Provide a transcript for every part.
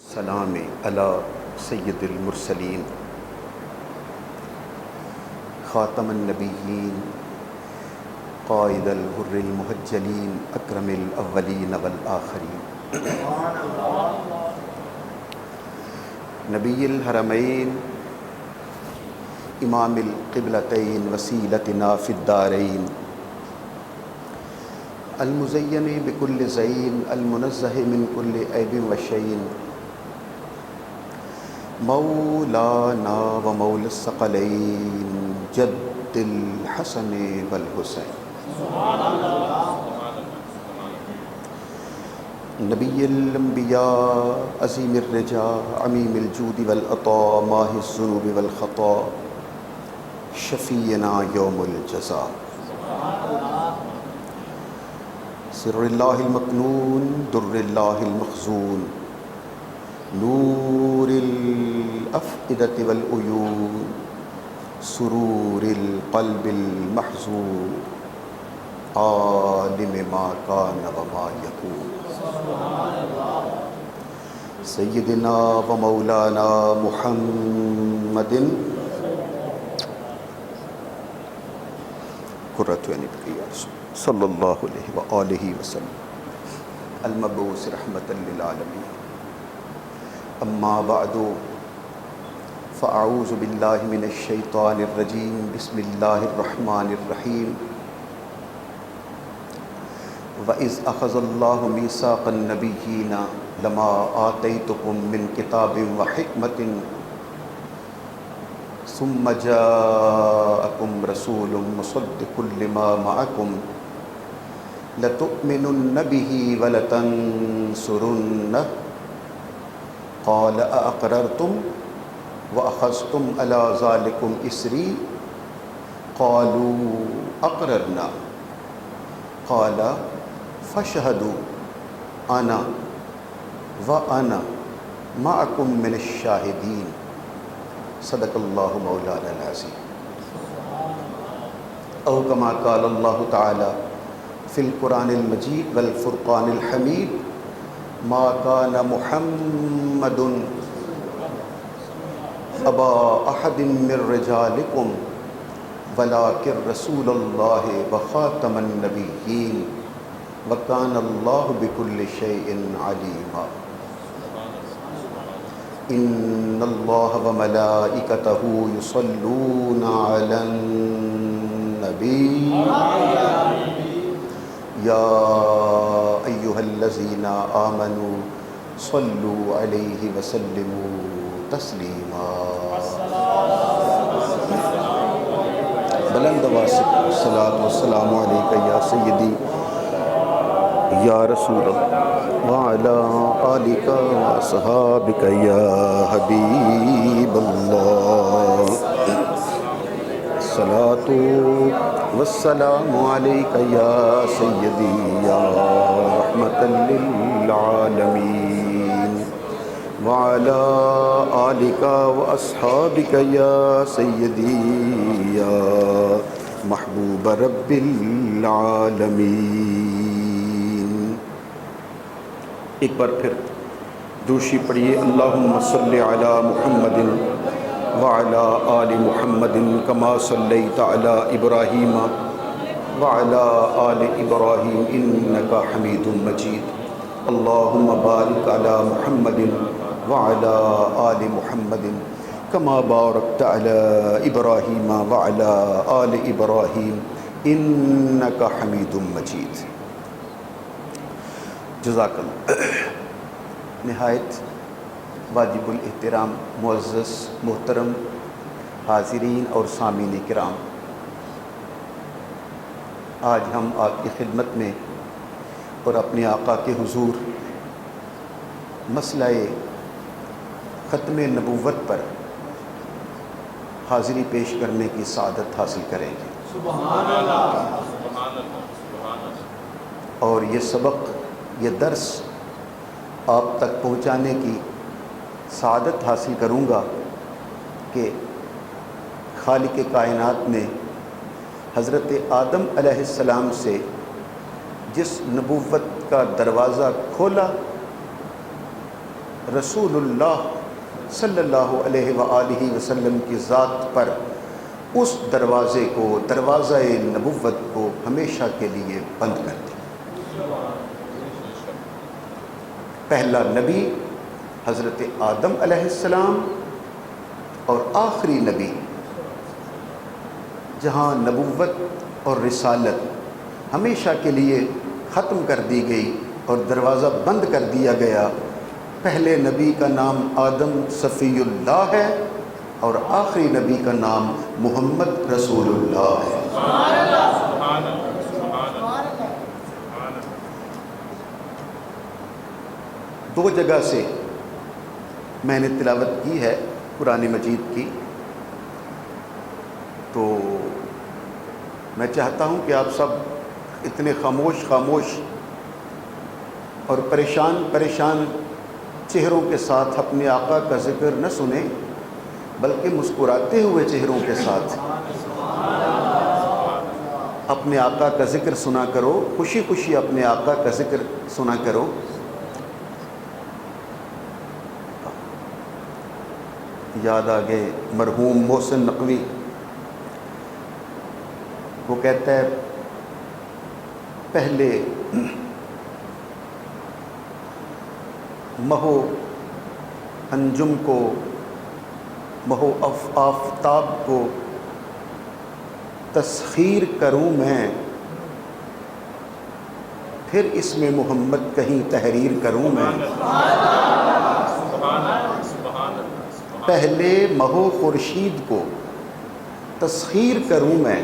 السلام علی سید المرسلین خاتم النبیین قائد الغر المحجلین اکرم الاولین والآخرین نبی الحرمین امام القبلتین وسیلتنا فی الدارین المزین بکل زین المنزہ من کل عیب وشین مولانا و مولا الثقلین جد الحسن والحسین نبی الانبیاء عظیم الرجا عمیم الجود والعطا ماہ الذنوب والخطا شفیعنا یوم الجزا سر اللہ المکنون در اللہ المخزون نور الافئدة والعیون سرور القلب المحزون عالم ما کان وما یکون سیدنا و مولانا محمد قرۃ عین یا رسول صلی اللہ علیہ وآلہ وسلم المبعوث رحمۃ للعالمین اما بعد فاعوذ باللہ من الشیطان الرجیم بسم اللہ الرحمن الرحیم وَإِذْ أَخَذَ اللَّهُ مِيثَاقَ النَّبِيِّينَ لَمَا آتَيْتُكُم مِّن كِتَابٍ وَحِكْمَةٍ ثُمَّ جَاءَكُمْ رَسُولٌ مُصَدِّقٌ لِّمَا مَعَكُمْ لَتُؤْمِنُنَّ بِهِ وَلَتَنصُرُنَّهُ قال أأقررتم وأخذتم على ذلكم إسري قالوا أقررنا قال فاشهدوا أنا وأنا معكم من الشاهدين صدق الله مولانا العظيم أو كما قال الله تعالى في القرآن المجيد والفرقان الحميد ما كان محمد أبا أحد من رجالكم ولكن رسول الله وخاتم النبيين وكان الله بكل شيء عليما إن الله وملائكته يصلون على النبي يا أيها الذين آمنوا صلوا عليه وسلموا تسليما بلند واسق الصلاة والسلام عليك يا سيدي يا رسول الله وعلى آلك وأصحابك يا حبيب الله الصلاة والسلام عليك يا سيدي يا رحمة للعالمين وعلى آلك وأصحابك يا سيدي يا محبوب رب العالمين ایک بار پھر دوشی پڑھیے اللہم صلی علی محمد وعلى آل محمد كما صليت على إبراهيم وعلى آل إبراهيم إنك حميد مجيد اللهم بارك على محمد وعلى آل محمد كما باركت على إبراهيم وعلى آل إبراهيم إنك حميد مجيد جزاک اللہ نہایت واجب الاحترام معزز محترم حاضرین اور سامعین کرام، آج ہم آپ کی خدمت میں اور اپنے آقا کے حضور مسئلہ ختم نبوت پر حاضری پیش کرنے کی سعادت حاصل کریں گے سبحان اللہ اور یہ سبق، یہ درس آپ تک پہنچانے کی سعادت حاصل کروں گا کہ خالق کائنات نے حضرت آدم علیہ السلام سے جس نبوت کا دروازہ کھولا رسول اللہ صلی اللہ علیہ وآلہ وسلم کی ذات پر اس دروازے کو، دروازہ نبوت کو ہمیشہ کے لیے بند کر دیا۔ پہلا نبی حضرت آدم علیہ السلام اور آخری نبی جہاں نبوت اور رسالت ہمیشہ کے لیے ختم کر دی گئی اور دروازہ بند کر دیا گیا، پہلے نبی کا نام آدم صفی اللہ ہے اور آخری نبی کا نام محمد رسول اللہ ہے۔ دو جگہ سے میں نے تلاوت کی ہے قرآن مجید کی، تو میں چاہتا ہوں کہ آپ سب اتنے خاموش اور پریشان چہروں کے ساتھ اپنے آقا کا ذکر نہ سنیں، بلکہ مسکراتے ہوئے چہروں کے ساتھ اپنے آقا کا ذکر سنا کرو، خوشی خوشی اپنے آقا کا ذکر سنا کرو۔ یاد آ گئے مرحوم محسن نقوی، وہ کہتا ہے پہلے مہو انجم کو، مہو آفتاب کو تسخیر کروں میں، پھر اس میں محمد کہیں تحریر کروں میں۔ پہلے مہو خورشید کو تسخیر کروں میں،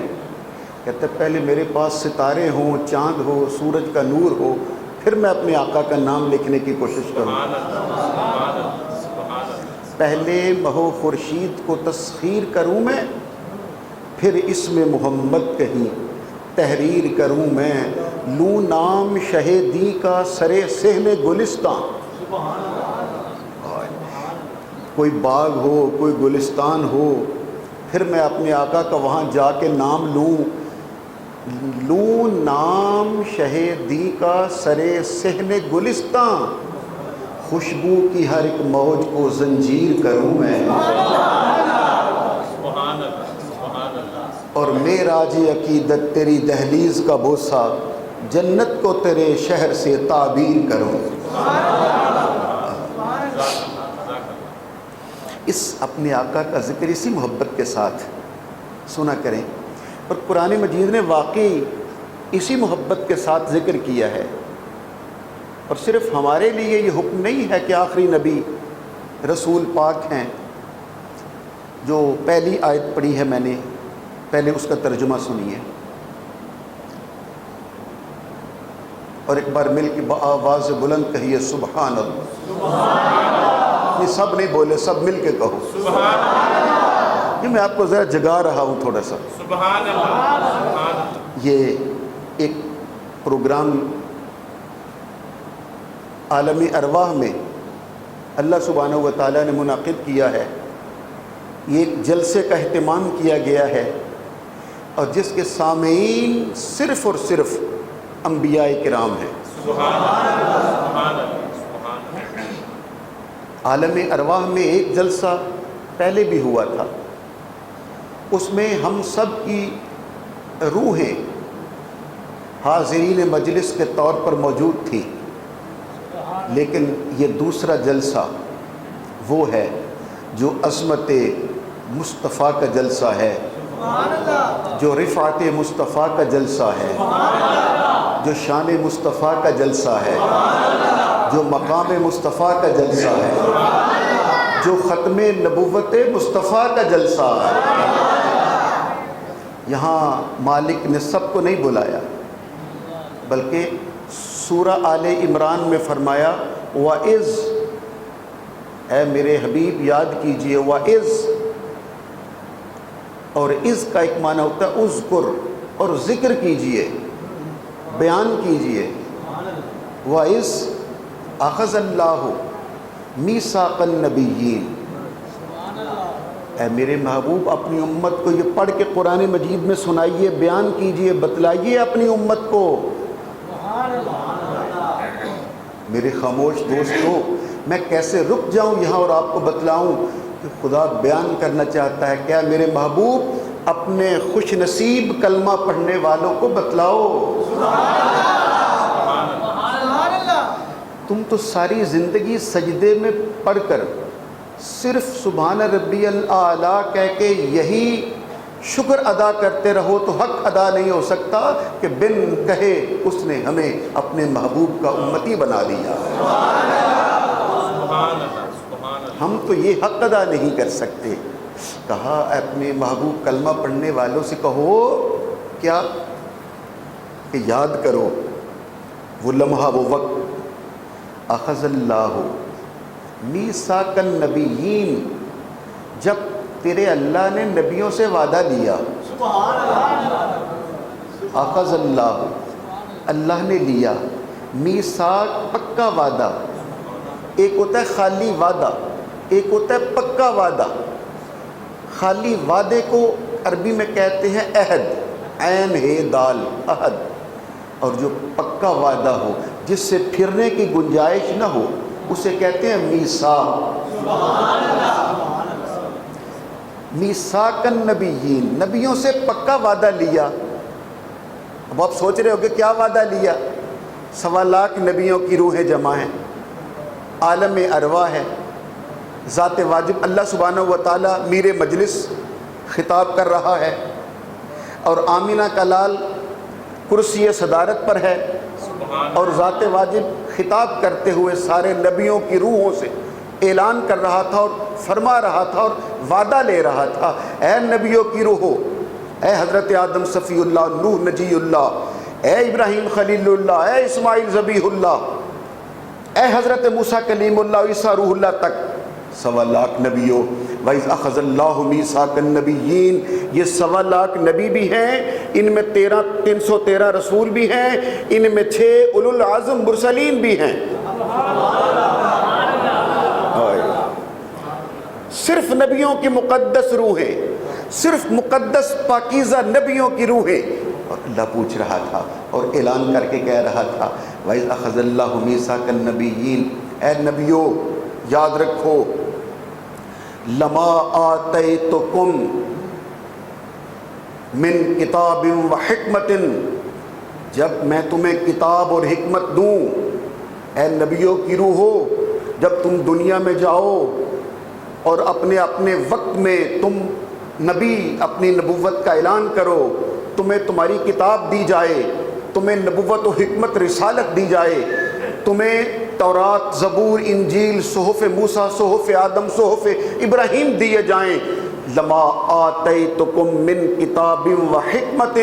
کہتے پہلے میرے پاس ستارے ہوں، چاند ہو، سورج کا نور ہو، پھر میں اپنے آقا کا نام لکھنے کی کوشش کروں۔ پہلے مہو خورشید کو تسخیر کروں میں، پھر اس میں محمد کہیں تحریر کروں میں، لوں نام شہیدی کا سرے صحن گلستان۔ کوئی باغ ہو، کوئی گلستان ہو، پھر میں اپنے آقا کا وہاں جا کے نام لوں نام شہیدی کا سرے صحن گلستان، خوشبو کی ہر ایک موج کو زنجیر کروں میں، اور معراج عقیدت تیری دہلیز کا بوسہ، جنت کو تیرے شہر سے تعبیر کروں۔ اس اپنے آقا کا ذکر اسی محبت کے ساتھ سنا کریں، اور قرآن مجید نے واقعی اسی محبت کے ساتھ ذکر کیا ہے، اور صرف ہمارے لیے یہ حکم نہیں ہے کہ آخری نبی رسول پاک ہیں۔ جو پہلی آیت پڑھی ہے میں نے، پہلے اس کا ترجمہ سنیے، اور ایک بار مل کے بآواز بلند کہیے سبحان اللہ۔ یہ سب نہیں بولے، سب مل کے کہو سبحان اللہ۔ یہ میں آپ کو ذرا جگا رہا ہوں تھوڑا سا سبحان اللہ۔ یہ ایک پروگرام عالمی ارواح میں اللہ سبحانہ و تعالیٰ نے منعقد کیا ہے، یہ ایک جلسے کا اہتمام کیا گیا ہے، اور جس کے سامعین صرف اور صرف انبیاء کرام ہیں۔ عالم ارواح میں ایک جلسہ پہلے بھی ہوا تھا، اس میں ہم سب کی روحیں حاضرین مجلس کے طور پر موجود تھی، لیکن یہ دوسرا جلسہ وہ ہے جو عظمت مصطفیٰ کا جلسہ ہے، جو رفعت مصطفیٰ کا جلسہ ہے، جو شان مصطفیٰ کا جلسہ ہے، جو مقام مصطفیٰ کا جلسہ ہے، جو ختم نبوت مصطفیٰ کا جلسہ ہے۔ یہاں مالک نے سب کو نہیں بلایا، بلکہ سورہ آل عمران میں فرمایا وَإِذْ، اے میرے حبیب یاد کیجئے، وَإِذْ، اور اِذ کا ایک معنی ہوتا ہے اذکر، اور ذکر کیجئے، بیان کیجئے۔ وَإِذْ اخذ اللہ میثاق النبیین، اے میرے محبوب اپنی امت کو یہ پڑھ کے قرآن مجید میں سنائیے، بیان کیجئے، بتلائیے اپنی امت کو۔ میرے خاموش دوستو، میں کیسے رک جاؤں یہاں اور آپ کو بتلاؤں کہ خدا بیان کرنا چاہتا ہے، کیا میرے محبوب اپنے خوش نصیب کلمہ پڑھنے والوں کو بتلاؤ۔ تم تو ساری زندگی سجدے میں پڑھ کر صرف سبحان ربی الاعلیٰ کہہ کے یہی شکر ادا کرتے رہو تو حق ادا نہیں ہو سکتا کہ بن کہے اس نے ہمیں اپنے محبوب کا امتی بنا دیا۔ ہم تو یہ حق ادا نہیں کر سکتے۔ کہا اپنے محبوب کلمہ پڑھنے والوں سے کہو کیا کہ یاد کرو وہ لمحہ، وہ وقت، اخذ اللہ میثاق النبیین، جب تیرے اللہ نے نبیوں سے وعدہ لیا۔ اخذ اللہ، اللہ نے لیا، میثاق پکا وعدہ، ایک ہوتا ہے خالی وعدہ، ایک ہوتا ہے پکا وعدہ۔ خالی وعدے کو عربی میں کہتے ہیں عہد، عین ہے دال، عہد، اور جو پکا وعدہ ہو جس سے پھرنے کی گنجائش نہ ہو اسے کہتے ہیں میثاق۔ میثاق النبیین، نبیوں سے پکا وعدہ لیا۔ اب آپ سوچ رہے ہو کہ کیا وعدہ لیا؟ 1.25 لاکھ نبیوں کی روحیں جمع ہیں، عالم ارواح ہے، ذات واجب اللہ سبحانہ و تعالیٰ میر مجلس خطاب کر رہا ہے، اور آمینہ کا لال کرسی صدارت پر ہے، اور ذات واجب خطاب کرتے ہوئے سارے نبیوں کی روحوں سے اعلان کر رہا تھا اور فرما رہا تھا اور وعدہ لے رہا تھا، اے نبیوں کی روحو، اے حضرت آدم صفی اللہ، نوح نجی اللہ، اے ابراہیم خلیل اللہ، اے اسماعیل ذبیح اللہ، اے حضرت موسیٰ کلیم اللہ، عیسیٰ روح اللہ تک 1.25 لاکھ نبیوں۔ وَإِذْ أَخَذَ اللَّهُ مِيثَاقَ النَّبِيِّينَ، یہ 1.25 لاکھ نبی بھی ہیں، ان میں 313 رسول بھی ہیں، ان میں 6 اولو العزم مرسلین بھی ہیں۔ صرف نبیوں کی مقدس روحیں، صرف مقدس پاکیزہ نبیوں کی روحیں، اور اللہ پوچھ رہا تھا اور اعلان کر کے کہہ رہا تھا وَإِذْ أَخَذَ اللَّهُ مِيثَاقَ النَّبِيِّينَ، اے نبیوں یاد رکھو، لما آتیتکم من کتاب و حکمت، جب میں تمہیں کتاب اور حکمت دوں، اے نبیوں کی روحو، جب تم دنیا میں جاؤ اور اپنے اپنے وقت میں تم نبی اپنی نبوت کا اعلان کرو، تمہیں تمہاری کتاب دی جائے، تمہیں نبوت و حکمت رسالت دی جائے، تمہیں تورات، زبور، انجیل، صحف موسیٰ، صحف آدم، صحف ابراہیم دیے جائیں، لما آتیتکم من کتاب و حکمت،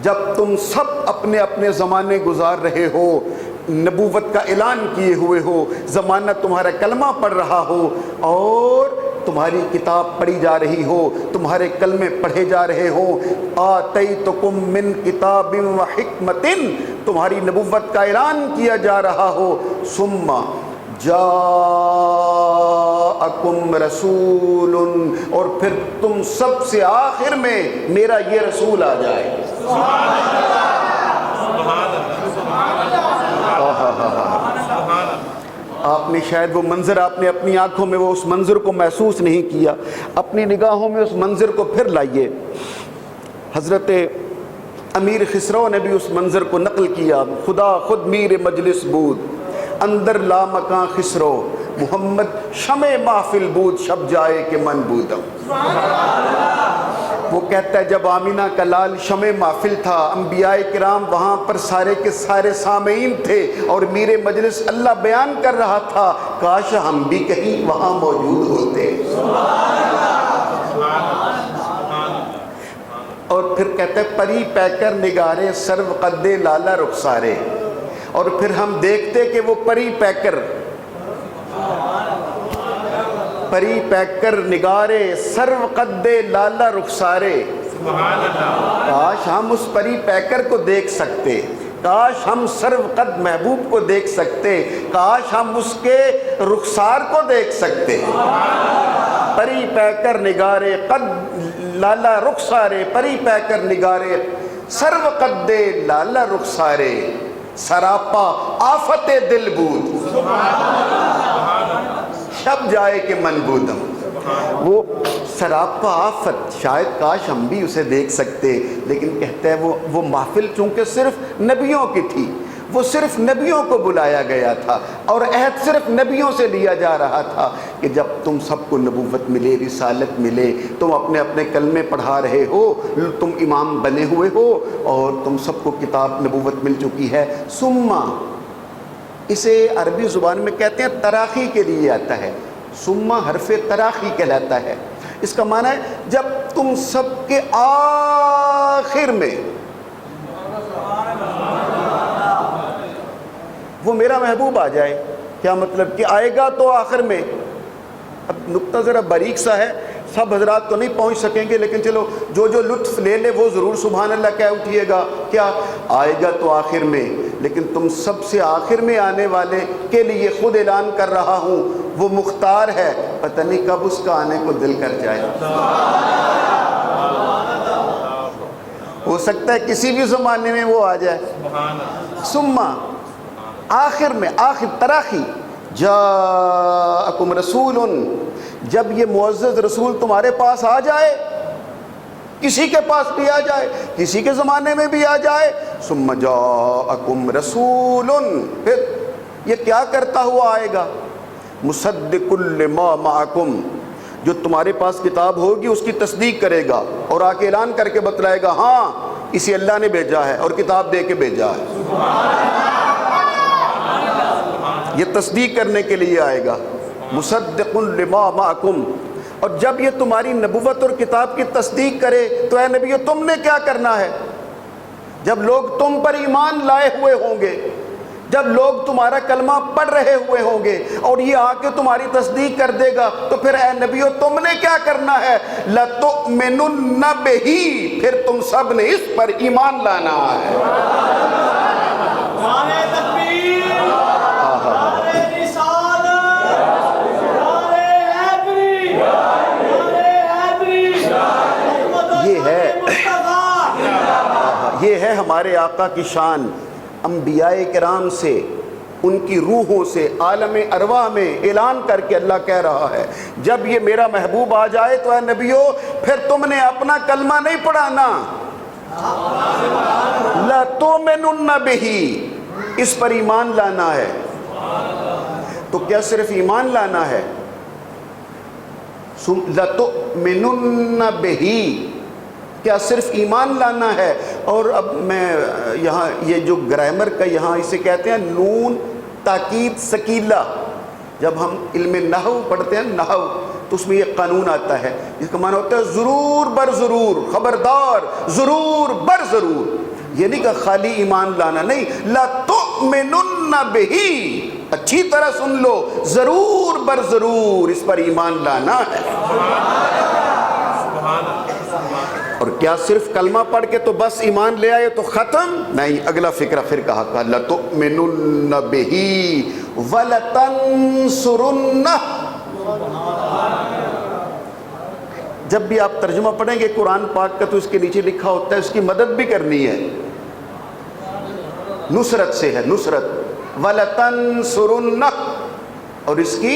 جب تم سب اپنے اپنے زمانے گزار رہے ہو، نبوت کا اعلان کیے ہوئے ہو، زمانہ تمہارا کلمہ پڑھ رہا ہو اور تمہاری کتاب پڑھی جا رہی ہو، تمہارے کلمے پڑھے جا رہے ہوں، آتیتکم من کتاب و حکمت، تمہاری نبوت کا اعلان کیا جا رہا ہو، ثم جاءکم رسول، اور پھر تم سب سے آخر میں میرا یہ رسول آ جائے۔ آپ نے شاید وہ منظر، آپ نے اپنی آنکھوں میں وہ اس منظر کو محسوس نہیں کیا، اپنی نگاہوں میں اس منظر کو پھر لائیے۔ حضرت امیر خسرو نے بھی اس منظر کو نقل کیا، خدا خود میر مجلس بود، اندر لا مکان خسرو، محمد شمع محفل بود، شب جائے کہ من بودم۔ وہ کہتا ہے جب آمینہ کا لال شمع محفل تھا، انبیاء کرام وہاں پر سارے کے سارے سامعین تھے، اور میر مجلس اللہ بیان کر رہا تھا، کاش ہم بھی کہیں وہاں موجود ہوتے۔ اور پھر کہتے ہیں پری پیکر نگارے سرو قد لالا رخسارے، اور پھر ہم دیکھتے کہ وہ پری پیکر نگارے سرو قد لالا رخسارے، کاش ہم اس پری پیکر کو دیکھ سکتے، کاش ہم سرو قد محبوب کو دیکھ سکتے، کاش ہم اس کے رخسار کو دیکھ سکتے۔ پری پیکر نگارے قد لالا رخسارے، پری پیکر نگارے سرو قد لالا رخسارے، سراپا آفت دل بود۔ شب جائے کہ منبودم، وہ سراپا آفت، شاید کاش ہم بھی اسے دیکھ سکتے، لیکن کہتا ہے وہ محفل چونکہ صرف نبیوں کی تھی، وہ صرف نبیوں کو بلایا گیا تھا، اور عہد صرف نبیوں سے لیا جا رہا تھا کہ جب تم سب کو نبوت ملے، رسالت ملے، تم اپنے اپنے کلمے پڑھا رہے ہو، تم امام بنے ہوئے ہو، اور تم سب کو کتاب نبوت مل چکی ہے، ثم، اسے عربی زبان میں کہتے ہیں تراخی کے لیے آتا ہے، ثم حرف تراخی کہلاتا ہے۔ اس کا معنی ہے جب تم سب کے آخر میں وہ میرا محبوب آ جائے۔ کیا مطلب کہ آئے گا تو آخر میں، اب نقطہ ذرا باریک سا ہے، سب حضرات تو نہیں پہنچ سکیں گے، لیکن چلو جو لطف لے لے وہ ضرور سبحان اللہ کہہ اٹھیے گا۔ کیا آئے گا تو آخر میں، لیکن تم سب سے آخر میں آنے والے کے لیے خود اعلان کر رہا ہوں، وہ مختار ہے، پتہ نہیں کب اس کا آنے کو دل کر جائے۔ ہو سکتا ہے کسی بھی زمانے میں وہ آ جائے۔ ثم، آخر میں، آخر تراخی، جاءکم رسول، جب یہ معزز رسول تمہارے پاس آ جائے، کسی کے پاس بھی آ جائے، کسی کے زمانے میں بھی آ جائے، ثم جاءکم رسول، پھر یہ کیا کرتا ہوا آئے گا؟ مصدق لما معکم، جو تمہارے پاس کتاب ہوگی اس کی تصدیق کرے گا، اور آ کے اعلان کر کے بتلائے گا ہاں اسے اللہ نے بھیجا ہے اور کتاب دے کے بھیجا ہے۔ یہ تصدیق کرنے کے لیے آئے گا، مصدق لما معکم۔ اور جب یہ تمہاری نبوت اور کتاب کی تصدیق کرے تو اے نبیو تم نے کیا کرنا ہے؟ جب لوگ تم پر ایمان لائے ہوئے ہوں گے، جب لوگ تمہارا کلمہ پڑھ رہے ہوئے ہوں گے اور یہ آ کے تمہاری تصدیق کر دے گا، تو پھر اے نبیو تم نے کیا کرنا ہے؟ لَتُؤْمِنُنَّ بِهِ، پھر تم سب نے اس پر ایمان لانا ہے۔ نعرہ تکبیر، نعرہ رسالت، نعرہ حیدری، نعرہ حیدری، یہ ہے ہمارے آقا کی شان۔ انبیاء کرام سے، ان کی روحوں سے، عالم ارواح میں اعلان کر کے اللہ کہہ رہا ہے جب یہ میرا محبوب آ جائے تو اے نبیو پھر تم نے اپنا کلمہ نہیں پڑھانا، لَتُؤْمِنُنَّ بِهِ، اس پر ایمان لانا ہے۔ تو کیا صرف ایمان لانا ہے؟ لَتُؤْمِنُنَّ بِهِ، کیا صرف ایمان لانا ہے؟ اور اب میں یہاں یہ جو گرامر کا یہاں اسے کہتے ہیں نون تاکید ثقیلہ، جب ہم علم نحو پڑھتے ہیں نحو تو اس میں یہ قانون آتا ہے، اس کا معنی ہوتا ہے ضرور بر ضرور، خبردار، ضرور بر ضرور۔ یہ نہیں کہ خالی ایمان لانا، نہیں، لَتُؤْمِنُنَّ بِهِ، اچھی طرح سن لو، ضرور بر ضرور اس پر ایمان لانا ہے۔ اور کیا صرف کلمہ پڑھ کے تو بس ایمان لے آئے تو ختم؟ نہیں، اگلا فکرہ پھر کہا لَتُؤْمِنُنَّ بِهِ وَلَتَنْصُرُنَّهُ۔ جب بھی آپ ترجمہ پڑھیں گے قرآن پاک کا تو اس کے نیچے لکھا ہوتا ہے اس کی مدد بھی کرنی ہے، نصرت سے ہے، نصرت، وَلَتَنْصُرُنَّهُ، اور اس کی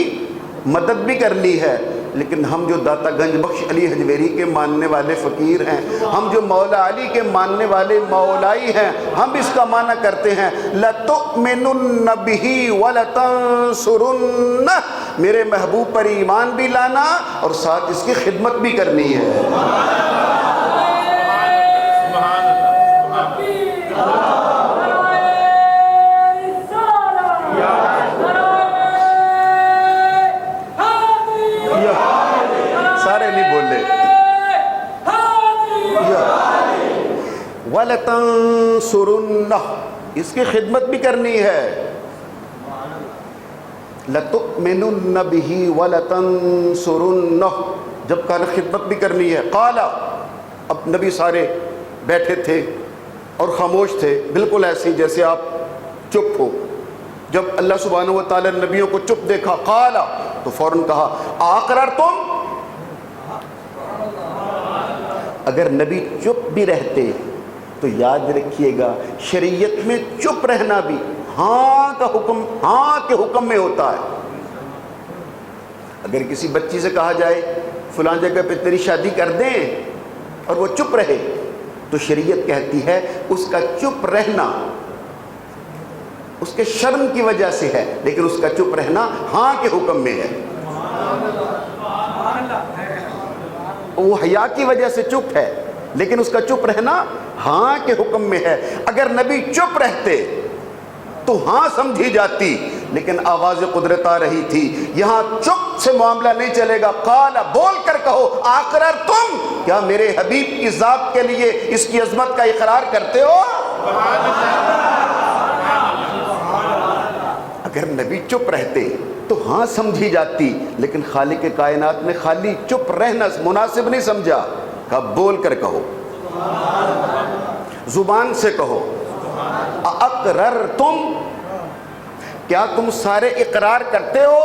مدد بھی کرنی ہے۔ لیکن ہم جو داتا گنج بخش علی حجویری کے ماننے والے فقیر ہیں، ہم جو مولا علی کے ماننے والے مولائی ہیں، ہم اس کا معنی کرتے ہیں لَتُؤْمِنُنَّ بِهِ وَلَتَنْصُرُنَّهُ، میرے محبوب پر ایمان بھی لانا اور ساتھ اس کی خدمت بھی کرنی ہے۔ وَلَتَنْصُرُنَّهُ، اس کی خدمت بھی کرنی ہے۔ لَتُؤْمِنُنَّ بِهِ وَلَتَنْصُرُنَّهُ، جب کہا خدمت بھی کرنی ہے۔ قال، اب نبی سارے بیٹھے تھے اور خاموش تھے، بالکل ایسے ہی جیسے آپ چپ ہو۔ جب اللہ سبحانہ وتعالی نبیوں کو چپ دیکھا، قال، تو فوراً کہا اقررتم، اگر نبی چپ بھی رہتے تو یاد رکھیے گا شریعت میں چپ رہنا بھی ہاں کا حکم، ہاں کے حکم میں ہوتا ہے۔ اگر کسی بچی سے کہا جائے فلاں جگہ پہ تیری شادی کر دیں اور وہ چپ رہے تو شریعت کہتی ہے اس کا چپ رہنا اس کے شرم کی وجہ سے ہے، لیکن اس کا چپ رہنا ہاں کے حکم میں ہے۔ وہ حیا کی وجہ سے چپ ہے لیکن اس کا چپ رہنا ہاں کے حکم میں ہے۔ اگر نبی چپ رہتے تو ہاں سمجھی جاتی، لیکن آواز قدرت آ رہی تھی، یہاں چپ سے معاملہ نہیں چلے گا، قال بول کر کہو آقرر تم، کیا میرے حبیب کی ذات کے لیے اس کی عظمت کا اقرار کرتے ہو؟ اگر نبی چپ رہتے تو ہاں سمجھی جاتی، لیکن خالق کائنات نے خالی چپ رہنا مناسب نہیں سمجھا، کہا بول کر کہو، زبان سے کہو، اقرر تم، کیا تم سارے اقرار کرتے ہو؟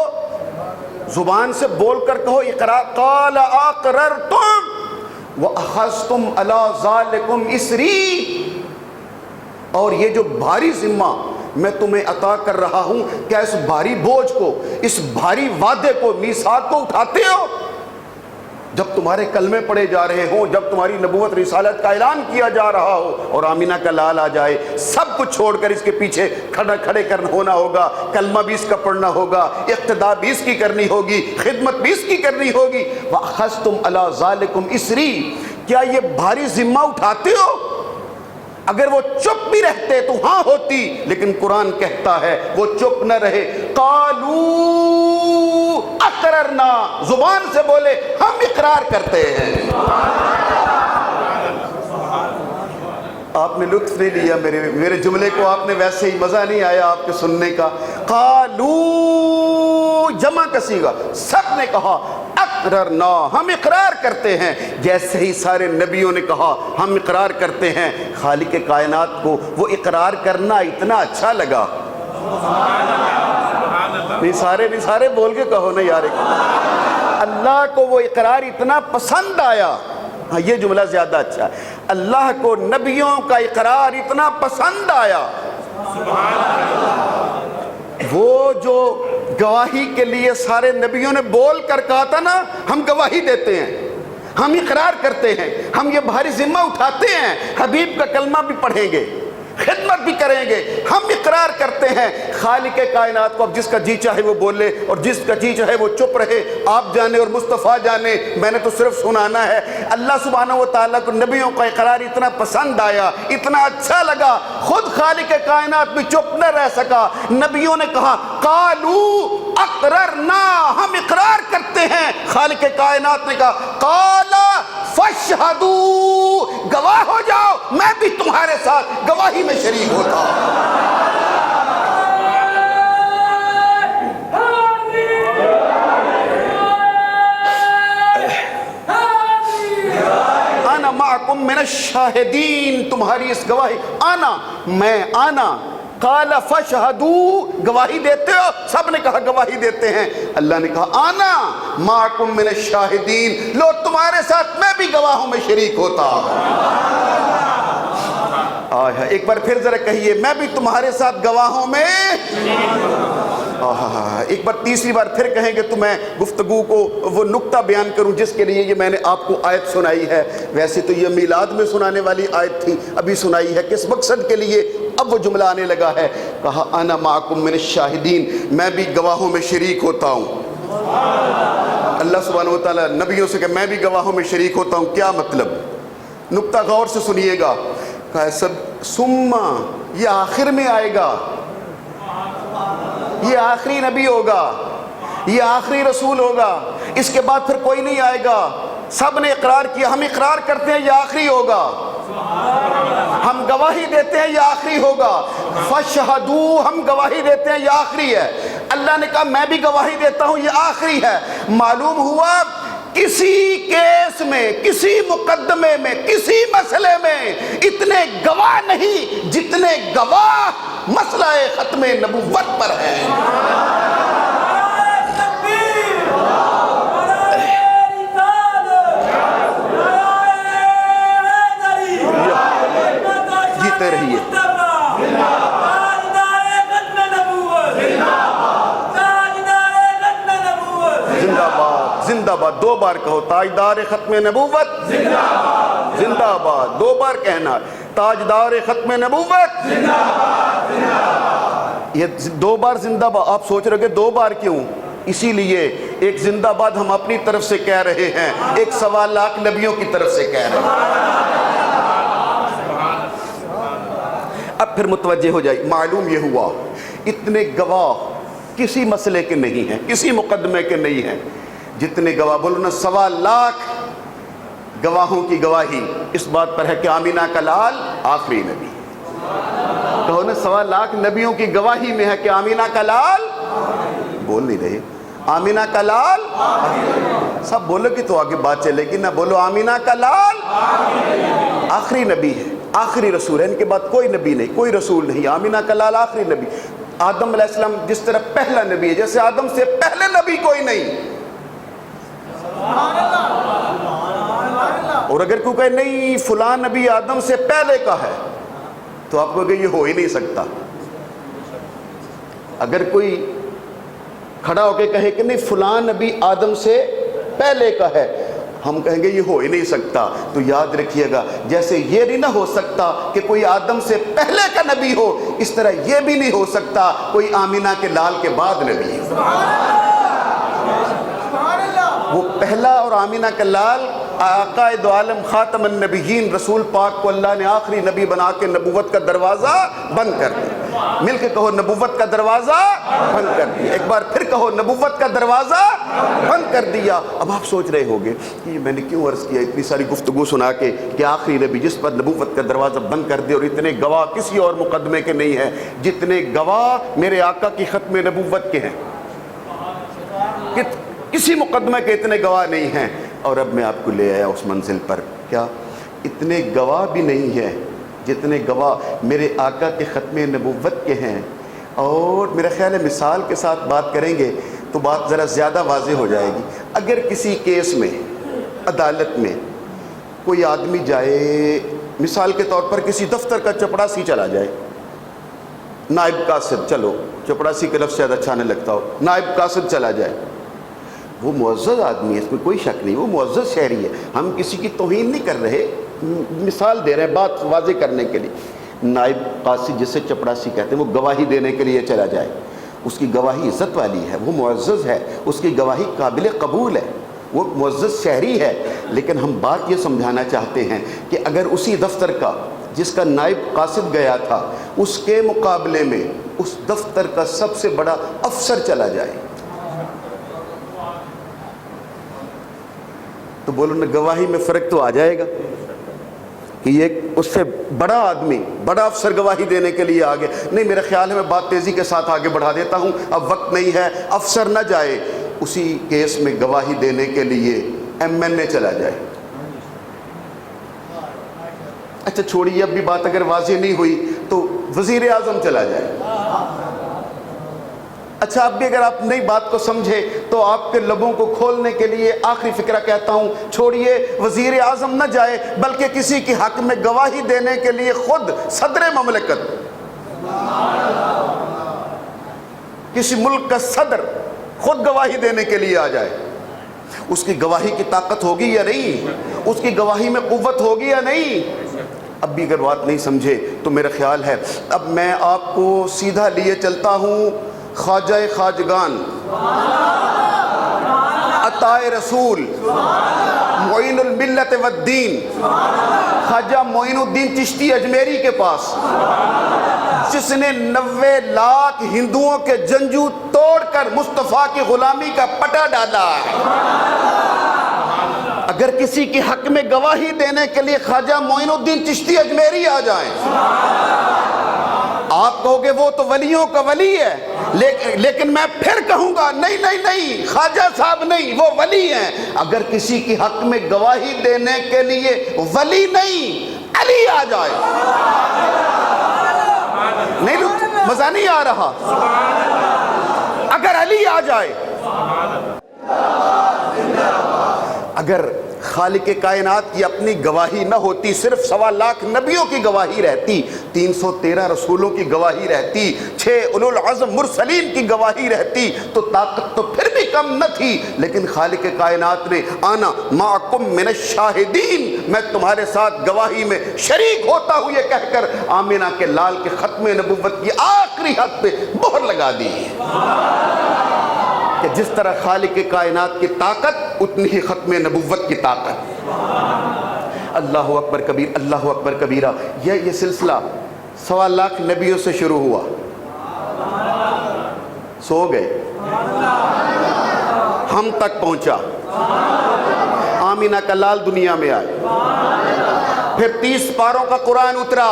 زبان سے بول کر کہو اقرار، قال اقررتم واخذتم علی ذالکم اسری، اور یہ جو بھاری ذمہ میں تمہیں عطا کر رہا ہوں، کیا اس بھاری بوجھ کو، اس بھاری وعدے کو، میثاق کو اٹھاتے ہو؟ جب تمہارے کلمے پڑے جا رہے ہوں، جب تمہاری نبوت رسالت کا اعلان کیا جا رہا ہو اور آمینہ کا لال آ جائے، سب کچھ چھوڑ کر اس کے پیچھے کھڑے کرنا ہونا ہوگا، کلمہ بھی اس کا پڑھنا ہوگا، اقتداء بھی اس کی کرنی ہوگی، خدمت بھی اس کی کرنی ہوگی۔ وَأَخَذْتُمْ عَلَىٰ ذَلِكُمْ إِسْرِي، کیا یہ بھاری ذمہ اٹھاتے ہو؟ اگر وہ چپ بھی رہتے تو ہاں ہوتی، لیکن قرآن کہتا ہے وہ چپ نہ رہے، قالوا اقررنا، زبان سے بولے ہم اقرار کرتے ہیں۔ آپ نے لطف نہیں لیا میرے جملے کو، آپ نے ویسے ہی مزہ نہیں آیا آپ کے سننے کا۔ قالوا جمع کا صیغہ، سب نے کہا اقررنا، ہم اقرار کرتے ہیں، جیسے ہی سارے نبیوں نے کہا ہم اقرار کرتے ہیں۔ خالق کائنات کو وہ اقرار کرنا اتنا اچھا لگا، نہیں سارے بول کے کہو نا یار، اللہ کو وہ اقرار اتنا پسند آیا، ہاں یہ جملہ زیادہ اچھا ہے، اللہ کو نبیوں کا اقرار اتنا پسند آیا، وہ جو گواہی کے لیے سارے نبیوں نے بول کر کہا تھا نا، ہم گواہی دیتے ہیں، ہم اقرار کرتے ہیں، ہم یہ بھاری ذمہ اٹھاتے ہیں، حبیب کا کلمہ بھی پڑھیں گے، خدمت بھی کریں گے، ہم اقرار کرتے ہیں۔ خالق کائنات کو اب جس کا جی چاہے وہ بولے اور جس کا جی چاہے وہ چپ رہے، آپ جانے اور مصطفیٰ جانے، میں نے تو صرف سنانا ہے۔ اللہ سبحانہ و تعالیٰ کو نبیوں کا اقرار اتنا پسند آیا، اتنا اچھا لگا، خود خالق کائنات بھی چپ نہ رہ سکا، نبیوں نے کہا قالوا اقررنا، ہم اقرار کرتے ہیں۔ خالق کائنات نے کہا قال فاشہدوا، گواہ ہو جاؤ، میں بھی تمہارے ساتھ گواہی میں شریک ہوتا ہوں۔ انا معکم من الشاہدین، تمہاری اس گواہی، آنا میں، آنا قال فاشہدوا، گواہی دیتے ہو؟ سب نے کہا گواہی دیتے ہیں۔ اللہ نے کہا آنا معکم من الشاہدین، لو تمہارے ساتھ میں بھی گواہوں میں شریک ہوتا ہوں۔ ایک بار پھر ذرا کہیے، میں بھی تمہارے ساتھ گواہوں میں، ایک بار تیسری بار پھر کہیں گے تو میں گفتگو کو وہ نقطہ بیان کروں جس کے لیے یہ میں نے آپ کو آیت سنائی ہے۔ ویسے تو یہ میلاد میں سنانے والی آیت تھی، ابھی سنائی ہے کس مقصد کے لیے، اب وہ جملہ آنے لگا ہے، کہا انا معکم من الشاہدین، میں بھی گواہوں میں شریک ہوتا ہوں۔ اللہ سبحانہ و تعالیٰ نبیوں سے کہ میں بھی گواہوں میں شریک ہوتا ہوں، کیا مطلب؟ نقطہ غور سے سنیے گا، کہا سب سما، یہ آخر میں آئے گا، یہ آخری نبی ہوگا، یہ آخری رسول ہوگا، اس کے بعد پھر کوئی نہیں آئے گا۔ سب نے اقرار کیا، ہم اقرار کرتے ہیں یہ آخری ہوگا، ہم گواہی دیتے ہیں یہ آخری ہوگا۔ فاشہدوا، ہم گواہی دیتے ہیں یہ آخری ہے۔ اللہ نے کہا میں بھی گواہی دیتا ہوں یہ آخری ہے۔ معلوم ہوا کسی کیس میں، کسی مقدمے میں، کسی مسئلے میں اتنے گواہ نہیں جتنے گواہ مسئلہ ختم نبوت پر ہے۔ جیتے رہیے۔ زندہ زندہ باد، 2 بار کہو، تاجدار ختم نبوت زندہ باد، زندہ باد، 2 بار کہنا، تاجدار ختم نبوت زندہ باد، زندہ باد۔ یہ 2 بار زندہ باد، آپ سوچ رہے کہ 2 بار کیوں؟ اسی لیے ایک زندہ باد ہم اپنی طرف سے کہہ رہے ہیں، ایک 1.25 لاکھ نبیوں کی طرف سے کہہ رہے ہیں۔ اب پھر متوجہ ہو جائے، معلوم یہ ہوا اتنے گواہ کسی مسئلے کے نہیں ہیں، کسی مقدمے کے نہیں ہیں، جتنے گواہ، بولو نا 1.25 لاکھ گواہوں کی گواہی اس بات پر ہے کہ آمینہ کا لال آخری نبی۔ کہو نا 1.25 لاکھ نبیوں کی گواہی میں ہے کہ آمینہ کا لال، بول نہیں رہے، آمینہ کا لال، سب بولو کہ تو آگے بات چلے گی نا، بولو آمینہ کا لال آخری نبی ہے، آخری رسول ہے، ان کے بعد کوئی نبی نہیں، کوئی رسول نہیں، آمینہ کا لال آخری نبی۔ آدم علیہ السلام جس طرح پہلا نبی ہے، جیسے آدم سے پہلے نبی کوئی نہیں۔ اور اگر کوئی کہے نہیں فلاں نبی آدم سے پہلے کا ہے تو آپ کو کہ یہ ہو ہی نہیں سکتا۔ اگر کوئی کھڑا ہو کے کہے کہ نہیں فلاں نبی آدم سے پہلے کا ہے، ہم کہیں گے یہ ہو ہی نہیں سکتا۔ تو یاد رکھیے گا، جیسے یہ نہیں نہ ہو سکتا کہ کوئی آدم سے پہلے کا نبی ہو، اس طرح یہ بھی نہیں ہو سکتا کوئی آمینہ کے لال کے بعد نبی ہو۔ وہ پہلا اور آمینہ کا لال آقا دو عالم خاتم النبیین رسول پاک کو اللہ نے آخری نبی بنا کے نبوت کا دروازہ بند کر دیا۔ مل کے کہو نبوت کا دروازہ بند کر دیا، ایک بار پھر کہو نبوت کا دروازہ بند کر دیا۔ اب آپ سوچ رہے ہوگے کہ یہ میں نے کیوں عرض کیا اتنی ساری گفتگو سنا کے کہ آخری نبی جس پر نبوت کا دروازہ بند کر دیا، اور اتنے گواہ کسی اور مقدمے کے نہیں ہیں جتنے گواہ میرے آقا کی ختم نبوت کے ہیں، کسی مقدمے کے اتنے گواہ نہیں ہیں۔ اور اب میں آپ کو لے آیا اس منزل پر، کیا اتنے گواہ بھی نہیں ہیں جتنے گواہ میرے آقا کے ختم نبوت کے ہیں۔ اور میرا خیال ہے مثال کے ساتھ بات کریں گے تو بات ذرا زیادہ واضح ہو جائے گی۔ اگر کسی کیس میں عدالت میں کوئی آدمی جائے، مثال کے طور پر کسی دفتر کا چپڑاسی چلا جائے، نائب قاصد، چلو چپڑاسی کے لفظ شاید اچھا نہیں لگتا ہو، نائب قاصد چلا جائے، وہ معزز آدمی ہے، اس میں کوئی شک نہیں، وہ معزز شہری ہے، ہم کسی کی توہین نہیں کر رہے، مثال دے رہے ہیں بات واضح کرنے کے لیے۔ نائب قاصد جسے چپڑاسی کہتے ہیں، وہ گواہی دینے کے لیے چلا جائے، اس کی گواہی عزت والی ہے، وہ معزز ہے، اس کی گواہی قابل قبول ہے، وہ معزز شہری ہے۔ لیکن ہم بات یہ سمجھانا چاہتے ہیں کہ اگر اسی دفتر کا جس کا نائب قاصد گیا تھا، اس کے مقابلے میں اس دفتر کا سب سے بڑا افسر چلا جائے، تو بولو نا گواہی میں فرق تو آ جائے گا کہ یہ اس سے بڑا آدمی، بڑا افسر گواہی دینے کے لیے آگے نہیں۔ میرا خیال ہے میں بات تیزی کے ساتھ آگے بڑھا دیتا ہوں، اب وقت نہیں ہے، افسر نہ جائے، اسی کیس میں گواہی دینے کے لیے ایم این اے چلا جائے۔ اچھا چھوڑیے اب بھی بات اگر واضح نہیں ہوئی تو وزیر اعظم چلا جائے۔ اچھا اب بھی اگر آپ نئی بات کو سمجھے تو آپ کے لبوں کو کھولنے کے لیے آخری فکرہ کہتا ہوں، چھوڑیے وزیر اعظم نہ جائے بلکہ کسی کے حق میں گواہی دینے کے لیے خود صدر مملکت، کسی ملک کا صدر خود گواہی دینے کے لیے آ جائے، اس کی گواہی کی طاقت ہوگی یا نہیں، اس کی گواہی میں قوت ہوگی یا نہیں۔ اب بھی اگر بات نہیں سمجھے تو میرا خیال ہے اب میں آپ کو سیدھا لیے چلتا ہوں خواجہ خواجگان، عطائے رسول، معین الملت والدین، خواجہ معین الدین چشتی اجمیری کے پاس، جس نے 90 لاکھ ہندوؤں کے جنجو توڑ کر مصطفیٰ کی غلامی کا پٹا ڈالا۔ اگر کسی کے حق میں گواہی دینے کے لیے خواجہ معین الدین چشتی اجمیری آ جائیں، آپ کہو گے وہ تو ولیوں کا ولی ہے، لیکن میں پھر کہوں گا نہیں نہیں نہیں، خواجہ صاحب نہیں، وہ ولی ہیں۔ اگر کسی کی حق میں گواہی دینے کے لیے ولی نہیں علی آ جائے، نہیں مزہ نہیں آ رہا، اگر علی آ جائے، اگر خالق کائنات کی اپنی گواہی نہ ہوتی، صرف 1.25 لاکھ نبیوں کی گواہی رہتی، 313 رسولوں کی گواہی رہتی، 6 اولو العزم مرسلین کی گواہی رہتی، تو طاقت تو پھر بھی کم نہ تھی، لیکن خالق کائنات نے آنا معکم من الشاہدین، میں تمہارے ساتھ گواہی میں شریک ہوتا ہوں یہ کہہ کر آمینہ کے لال کے ختم نبوت کی آخری حق پہ مہر لگا دی کہ جس طرح خالق کائنات کی طاقت اتنی ہی ختم نبوت کی طاقت۔ اللہ اکبر کبیر، اللہ اکبر کبیرہ۔ یہ سلسلہ 1.25 لاکھ نبیوں سے شروع ہوا، سو گئے، ہم تک پہنچا، آمینہ کا لال دنیا میں آئے، پھر 30 پاروں کا قرآن اترا،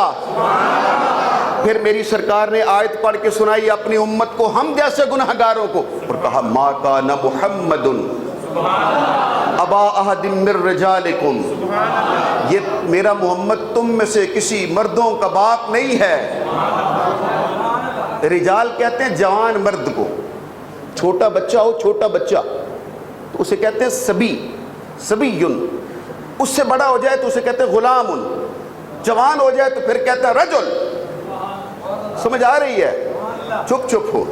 پھر میری سرکار نے آیت پڑھ کے سنائی اپنی امت کو، ہم جیسے گناہگاروں کو، اور کہا ما کان محمد ابا احد من رجالکم، یہ میرا محمد تم میں سے کسی مردوں کا باپ نہیں ہے۔ رجال کہتے ہیں جوان مرد کو، چھوٹا بچہ ہو، چھوٹا بچہ تو اسے کہتے ہیں سبی، سبیٌ، اس سے بڑا ہو جائے تو اسے کہتے ہیں غلام، جوان ہو جائے تو پھر کہتا ہے رجل۔ سمجھ آ رہی ہے؟ چپ چپ ہو،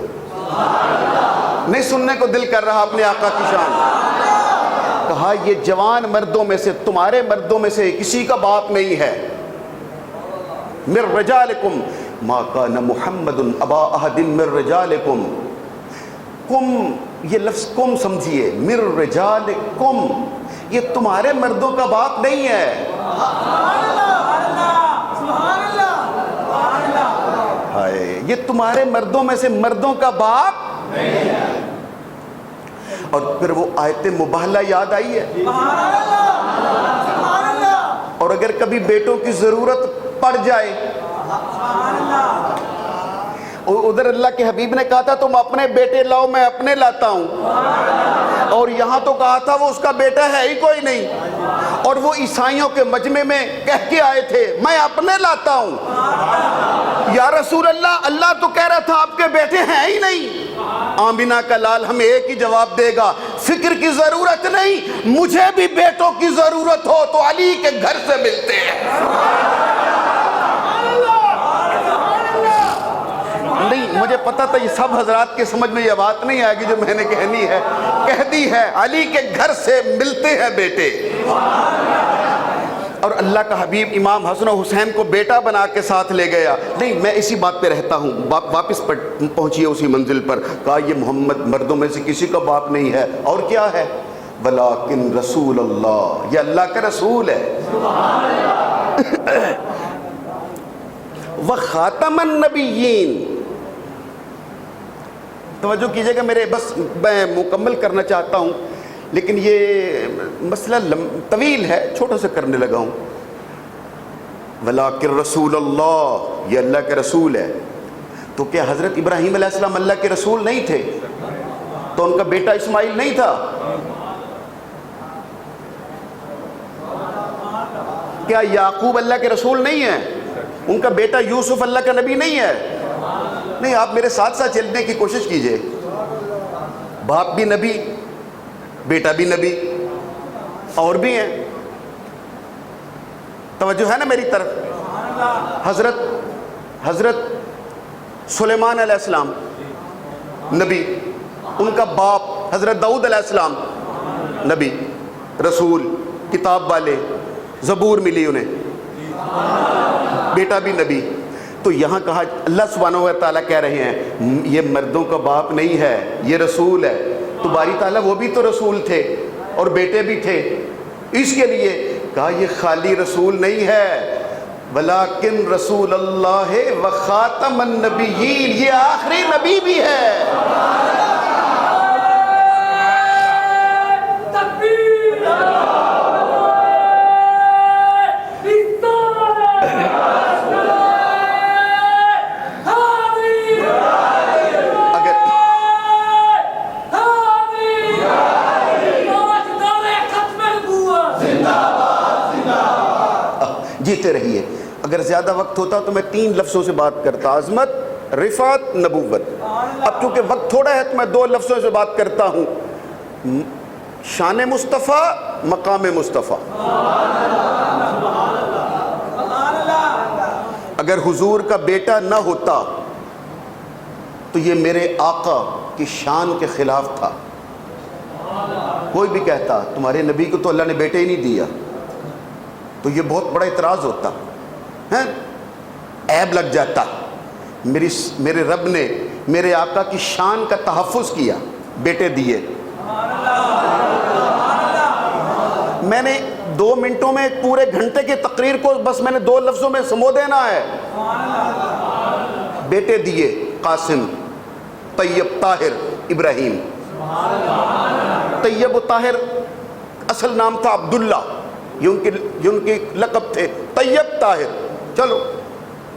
نہیں سننے کو دل کر رہا اپنے آقا کی شان۔ کہا یہ جوان مردوں میں سے، تمہارے مردوں میں سے کسی کا باپ نہیں ہے۔ من رجالکم ما کان محمد ابا احد من رجالکم، کم، یہ لفظ کم سمجھیے، من رجالکم، یہ تمہارے مردوں کا باپ نہیں ہے۔ ہائے، یہ تمہارے مردوں میں سے مردوں کا باپ نہیں ہے۔ اور پھر وہ آیت مباہلہ یاد آئی ہے، اور اگر کبھی بیٹوں کی ضرورت پڑ جائے، ادھر اللہ کے حبیب نے کہا تھا تم اپنے بیٹے لاؤ میں اپنے لاتا ہوں، اور یہاں تو کہا تھا وہ اس کا بیٹا ہے ہی کوئی نہیں، اور وہ عیسائیوں کے مجمع میں کہہ کے آئے تھے میں اپنے لاتا ہوں۔ یا رسول اللہ، اللہ تو کہہ رہا تھا آپ کے بیٹے ہیں ہی نہیں۔ آمینہ کا لال ہمیں ایک ہی جواب دے گا، فکر کی ضرورت نہیں، مجھے بھی بیٹوں کی ضرورت ہو تو علی کے گھر سے ملتے ہیں۔ نہیں، مجھے پتا تھا یہ سب حضرات کے سمجھ میں یہ بات نہیں آئے گی جو میں نے کہنی ہے، کہہ دی ہے، علی کے گھر سے ملتے ہیں بیٹے۔ اور اللہ کا حبیب امام حسن و حسین کو بیٹا بنا کے ساتھ لے گیا۔ نہیں، میں اسی بات پہ رہتا ہوں، واپس پہنچیے اسی منزل پر۔ کہا یہ محمد مردوں میں سے کسی کا باپ نہیں ہے، اور کیا ہے؟ ولیکن رسول اللہ، یہ اللہ کا رسول ہے، وخاتم النبیین۔ توجہ کیجئے گا، میرے بس میں مکمل کرنا چاہتا ہوں لیکن یہ مسئلہ طویل ہے، چھوٹا سا کرنے لگا ہوں۔ ولیکن رسول اللہ، یہ اللہ کے رسول ہے۔ تو کیا حضرت ابراہیم علیہ السلام اللہ کے رسول نہیں تھے؟ تو ان کا بیٹا اسماعیل نہیں تھا؟ کیا یعقوب اللہ کے رسول نہیں ہے؟ ان کا بیٹا یوسف اللہ کا نبی نہیں ہے؟ نہیں، آپ میرے ساتھ ساتھ چلنے کی کوشش کیجئے۔ باپ بھی نبی، بیٹا بھی نبی، اور بھی ہیں۔ توجہ ہے نا میری طرف؟ حضرت سلیمان علیہ السلام نبی، ان کا باپ حضرت داؤد علیہ السلام نبی، رسول، کتاب والے، زبور ملی انہیں، بیٹا بھی نبی۔ تو یہاں کہا اللہ سبحانہ و تعالیٰ کہہ رہے ہیں یہ مردوں کا باپ نہیں ہے، یہ رسول ہے۔ تو باری تعالیٰ وہ بھی تو رسول تھے اور بیٹے بھی تھے، اس کے لیے کہا یہ خالی رسول نہیں ہے، ولیکن رسول اللہ وخاتم النبیین، یہ آخری نبی بھی ہے۔ جیتے رہیے، اگر زیادہ وقت ہوتا تو میں 3 لفظوں سے بات کرتا، عظمت، رفعت، نبوت۔ اب چونکہ وقت تھوڑا ہے تو میں 2 لفظوں سے بات کرتا ہوں، شان مصطفیٰ، مقام مصطفیٰ۔ اگر حضور کا بیٹا نہ ہوتا تو یہ میرے آقا کی شان کے خلاف تھا، کوئی بھی کہتا تمہارے نبی کو تو اللہ نے بیٹے ہی نہیں دیا تو یہ بہت بڑا اعتراض ہوتا ہے، عیب لگ جاتا۔ میرے رب نے میرے آقا کی شان کا تحفظ کیا، بیٹے دیے۔ میں نے 2 منٹوں میں ایک پورے گھنٹے کی تقریر کو بس میں نے 2 لفظوں میں سمو دینا ہے۔ بیٹے دیے، قاسم، طیب، طاہر، ابراہیم۔ طیب و طاہر اصل نام تھا عبداللہ، یہ ان کے لقب تھے، طیب، طاہر۔ چلو،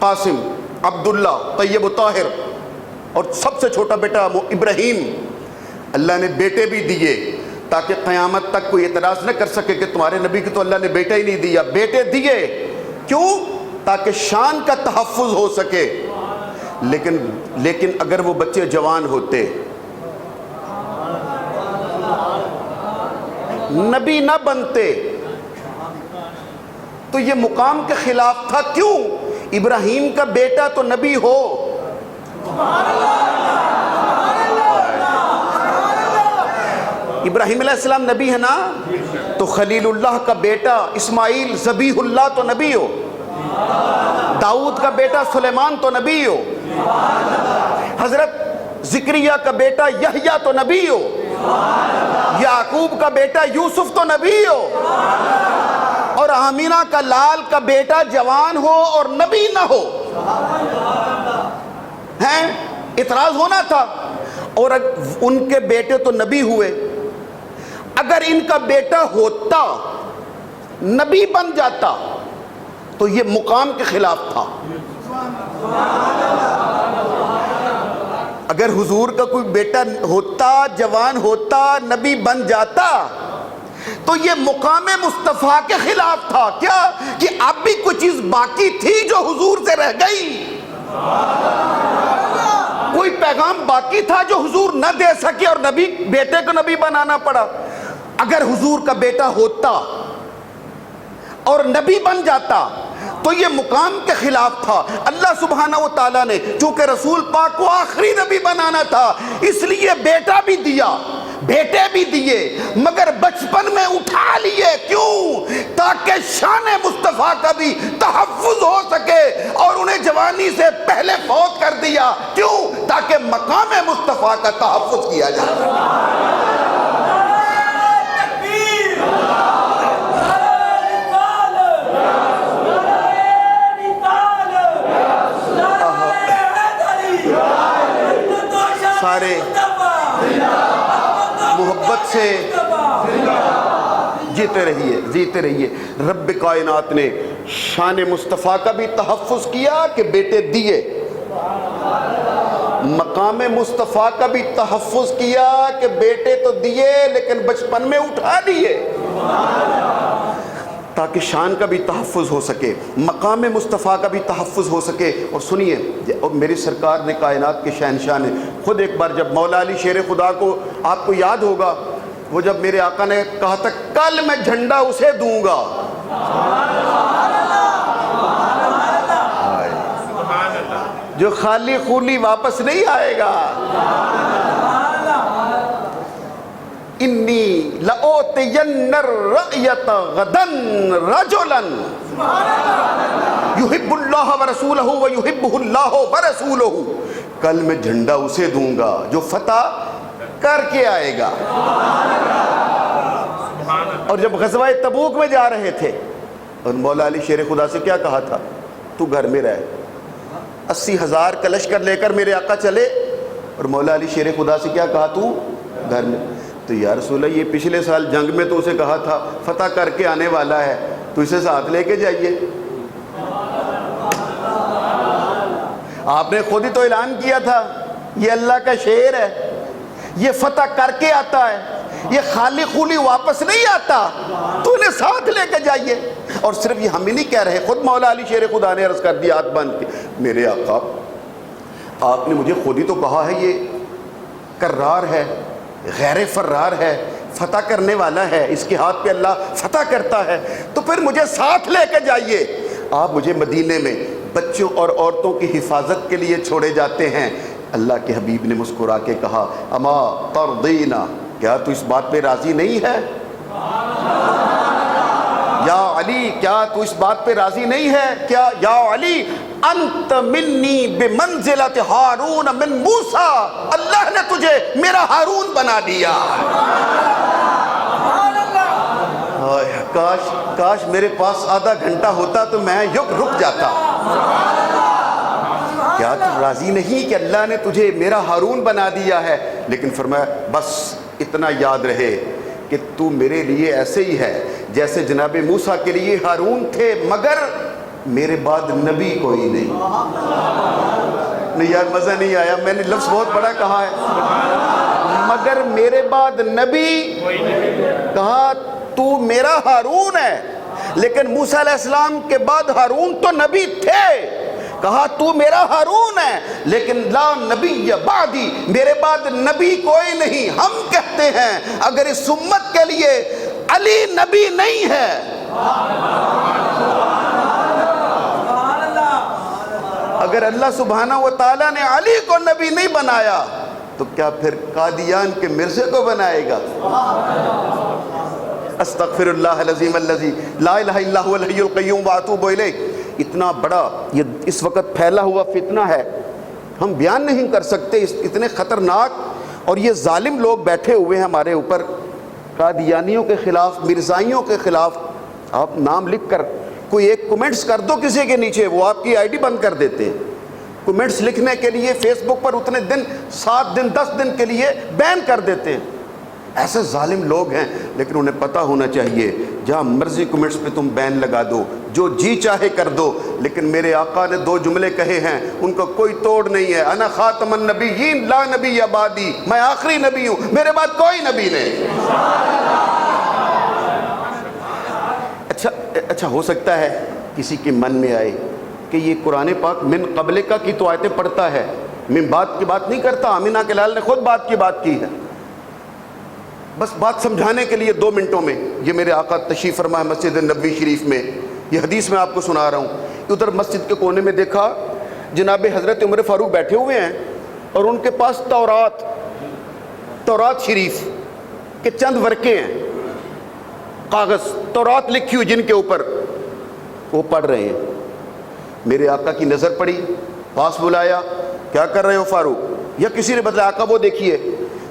قاسم، عبداللہ، طیب و طاہر، اور سب سے چھوٹا بیٹا ابراہیم۔ اللہ نے بیٹے بھی دیے تاکہ قیامت تک کوئی اعتراض نہ کر سکے کہ تمہارے نبی کو تو اللہ نے بیٹا ہی نہیں دیا۔ بیٹے دیے کیوں؟ تاکہ شان کا تحفظ ہو سکے۔ لیکن اگر وہ بچے جوان ہوتے، نبی نہ بنتے، تو یہ مقام کے خلاف تھا۔ کیوں؟ ابراہیم کا بیٹا تو نبی ہو۔ ابراہیم علیہ السلام نبی ہے نا، تو خلیل اللہ کا بیٹا اسماعیل ذبیح اللہ تو نبی ہو۔ داؤد کا بیٹا سلیمان تو نبی ہو۔ حضرت زکریا کا بیٹا یحییٰ تو نبی ہو۔ یعقوب کا بیٹا یوسف تو نبی ہو۔ اور آمینہ کا لال کا بیٹا جوان ہو اور نبی نہ ہو، ہیں؟ اعتراض ہونا تھا۔ اور ان کے بیٹے تو نبی ہوئے، اگر ان کا بیٹا ہوتا، نبی بن جاتا، تو یہ مقام کے خلاف تھا۔ اگر حضور کا کوئی بیٹا ہوتا، جوان ہوتا، نبی بن جاتا، تو یہ مقام مصطفیٰ کے خلاف تھا۔ کیا؟ کہ اب بھی کوئی چیز باقی تھی جو حضور سے رہ گئی، کوئی پیغام باقی تھا جو حضور نہ دے سکے اور نبی بیٹے کو نبی بنانا پڑا۔ اگر حضور کا بیٹا ہوتا اور نبی بن جاتا تو یہ مقام کے خلاف تھا۔ اللہ سبحانہ و تعالیٰ نے چونکہ رسول پاک کو آخری نبی بنانا تھا، اس لیے بیٹا بھی دیا، بیٹے بھی دیے، مگر بچپن میں اٹھا لیے۔ کیوں؟ تاکہ شان مصطفیٰ کا بھی تحفظ ہو سکے، اور انہیں جوانی سے پہلے فوت کر دیا۔ کیوں؟ تاکہ مقام مصطفیٰ کا تحفظ کیا جائے۔ سارے محبت سے جیتے رہیے، جیتے رہیے۔ رب کائنات نے شان مصطفیٰ کا بھی تحفظ کیا کہ بیٹے دیے، مقام مصطفیٰ کا بھی تحفظ کیا کہ بیٹے تو دیے لیکن بچپن میں اٹھا دیے، تاکہ شان کا بھی تحفظ ہو سکے، مقام مصطفیٰ کا بھی تحفظ ہو سکے۔ اور سنیے، میری سرکار نے کائنات کے شہنشاہ نے خود ایک بار جب مولا علی شیر خدا کو، آپ کو یاد ہوگا، وہ جب میرے آقا نے کہا تھا کل میں جھنڈا اسے دوں گا، جو خالی خولی واپس نہیں آئے گا۔ انی لأوتین الرأیت غدا رجلا یحب اللہ ورسولہ ویحبہ اللہ ورسولہ، کل میں جھنڈا اسے دوں گا جو فتح کر کے آئے گا۔ اور جب غزوہ تبوک میں جا رہے تھے اور مولا علی شیر خدا سے کیا کہا تھا؟ تو گھر میں رہے۔ 80,000 کا لشکر لے کر میرے آقا چلے، اور مولا علی شیر خدا سے کیا کہا؟ تو گھر میں۔ تو یا رسول اللہ، یہ پچھلے سال جنگ میں تو اسے کہا تھا فتح کر کے آنے والا ہے، تو اسے ساتھ لے کے جائیے۔ آپ نے خود ہی تو اعلان کیا تھا یہ اللہ کا شعر ہے، یہ فتح کر کے آتا ہے، یہ خالی خولی واپس نہیں آتا، تو انہیں ساتھ لے کے جائیے۔ اور صرف یہ ہم ہی نہیں کہہ رہے، خود مولا علی شیر خدا نے عرض کر دیا ہاتھ باندھ کے، میرے آقا آپ نے مجھے خود ہی تو کہا ہے یہ کرار ہے، غیر فرار ہے، فتح کرنے والا ہے، اس کے ہاتھ پہ اللہ فتح کرتا ہے، تو پھر مجھے ساتھ لے کے جائیے۔ آپ مجھے مدینے میں بچوں اور عورتوں کی حفاظت کے لیے چھوڑے جاتے ہیں۔ اللہ کے حبیب نے مسکرا کے کہا اما ترضینا کیا تو اس بات پہ راضی نہیں ہے؟ یا علی کیا تو اس بات پہ راضی نہیں ہے؟ کیا یا علی انت منی بمنزلت ہارون من موسیٰ، اللہ نے تجھے میرا ہارون بنا دیا۔ کاش میرے پاس آدھا گھنٹہ ہوتا تو میں رک جاتا۔ کیا تو راضی نہیں کہ اللہ نے تجھے میرا ہارون بنا دیا ہے؟ لیکن فرمایا بس اتنا یاد رہے کہ تو میرے لیے ایسے ہی ہے جیسے جناب موسیٰ کے لیے ہارون تھے، مگر میرے بعد نبی کوئی نہیں۔ نہیں یار مزہ نہیں آیا، میں نے لفظ بہت بڑا کہا ہے، مگر میرے بعد نبی کہا تو میرا ہارون ہے، لیکن موسیٰ علیہ السلام کے بعد ہارون تو نبی تھے، کہا تو میرا ہارون ہے لیکن لا نبی بعدی، میرے بعد نبی کوئی نہیں۔ ہم کہتے ہیں اگر اس امت کے لیے علی نبی نہیں ہے، اگر اللہ سبحانہ و تعالیٰ نے علی کو نبی نہیں بنایا تو کیا پھر قادیان کے مرزے کو بنائے گا؟ استغفر اللہ العظیم الذی لا الہ الا هو الحی القیوم واتوب الیہ۔ اتنا بڑا یہ اس وقت پھیلا ہوا فتنہ ہے، ہم بیان نہیں کر سکتے، اتنے خطرناک، اور یہ ظالم لوگ بیٹھے ہوئے ہیں ہمارے اوپر، قادیانیوں کے خلاف، مرزائیوں کے خلاف۔ آپ نام لکھ کر کوئی ایک کمنٹس کر دو کسی کے نیچے، وہ آپ کی آئی ڈی بند کر دیتے ہیں۔ کمنٹس لکھنے کے لیے فیس بک پر اتنے دن، 7 دن 10 دن کے لیے بین کر دیتے ہیں۔ ایسے ظالم لوگ ہیں، لیکن انہیں پتہ ہونا چاہیے جہاں مرضی کمنٹس پہ تم بین لگا دو، جو جی چاہے کر دو، لیکن میرے آقا نے 2 جملے کہے ہیں، ان کا کوئی توڑ نہیں ہے۔ انا خاتم النبیین لا نبی بعدی، میں آخری نبی ہوں، میرے بعد کوئی نبی نہیں۔ اچھا ہو سکتا ہے کسی کے من میں آئے کہ یہ قرآن پاک من قبل کا کی تو آیتیں پڑھتا ہے، من بات کی بات نہیں کرتا۔ آمینہ کے لال نے خود بات کی بات کی ہے۔ بس بات سمجھانے کے لیے 2 منٹوں میں، یہ میرے آقا تشریف فرما ہے مسجد نبوی شریف میں، یہ حدیث میں آپ کو سنا رہا ہوں۔ ادھر مسجد کے کونے میں دیکھا جناب حضرت عمر فاروق بیٹھے ہوئے ہیں، اور ان کے پاس تورات شریف کے چند ورقے ہیں، کاغذ، تورات لکھی ہوئی جن کے اوپر، وہ پڑھ رہے ہیں۔ میرے آقا کی نظر پڑی، پاس بلایا، کیا کر رہے ہو فاروق؟ یا کسی نے بتایا آقا وہ دیکھیے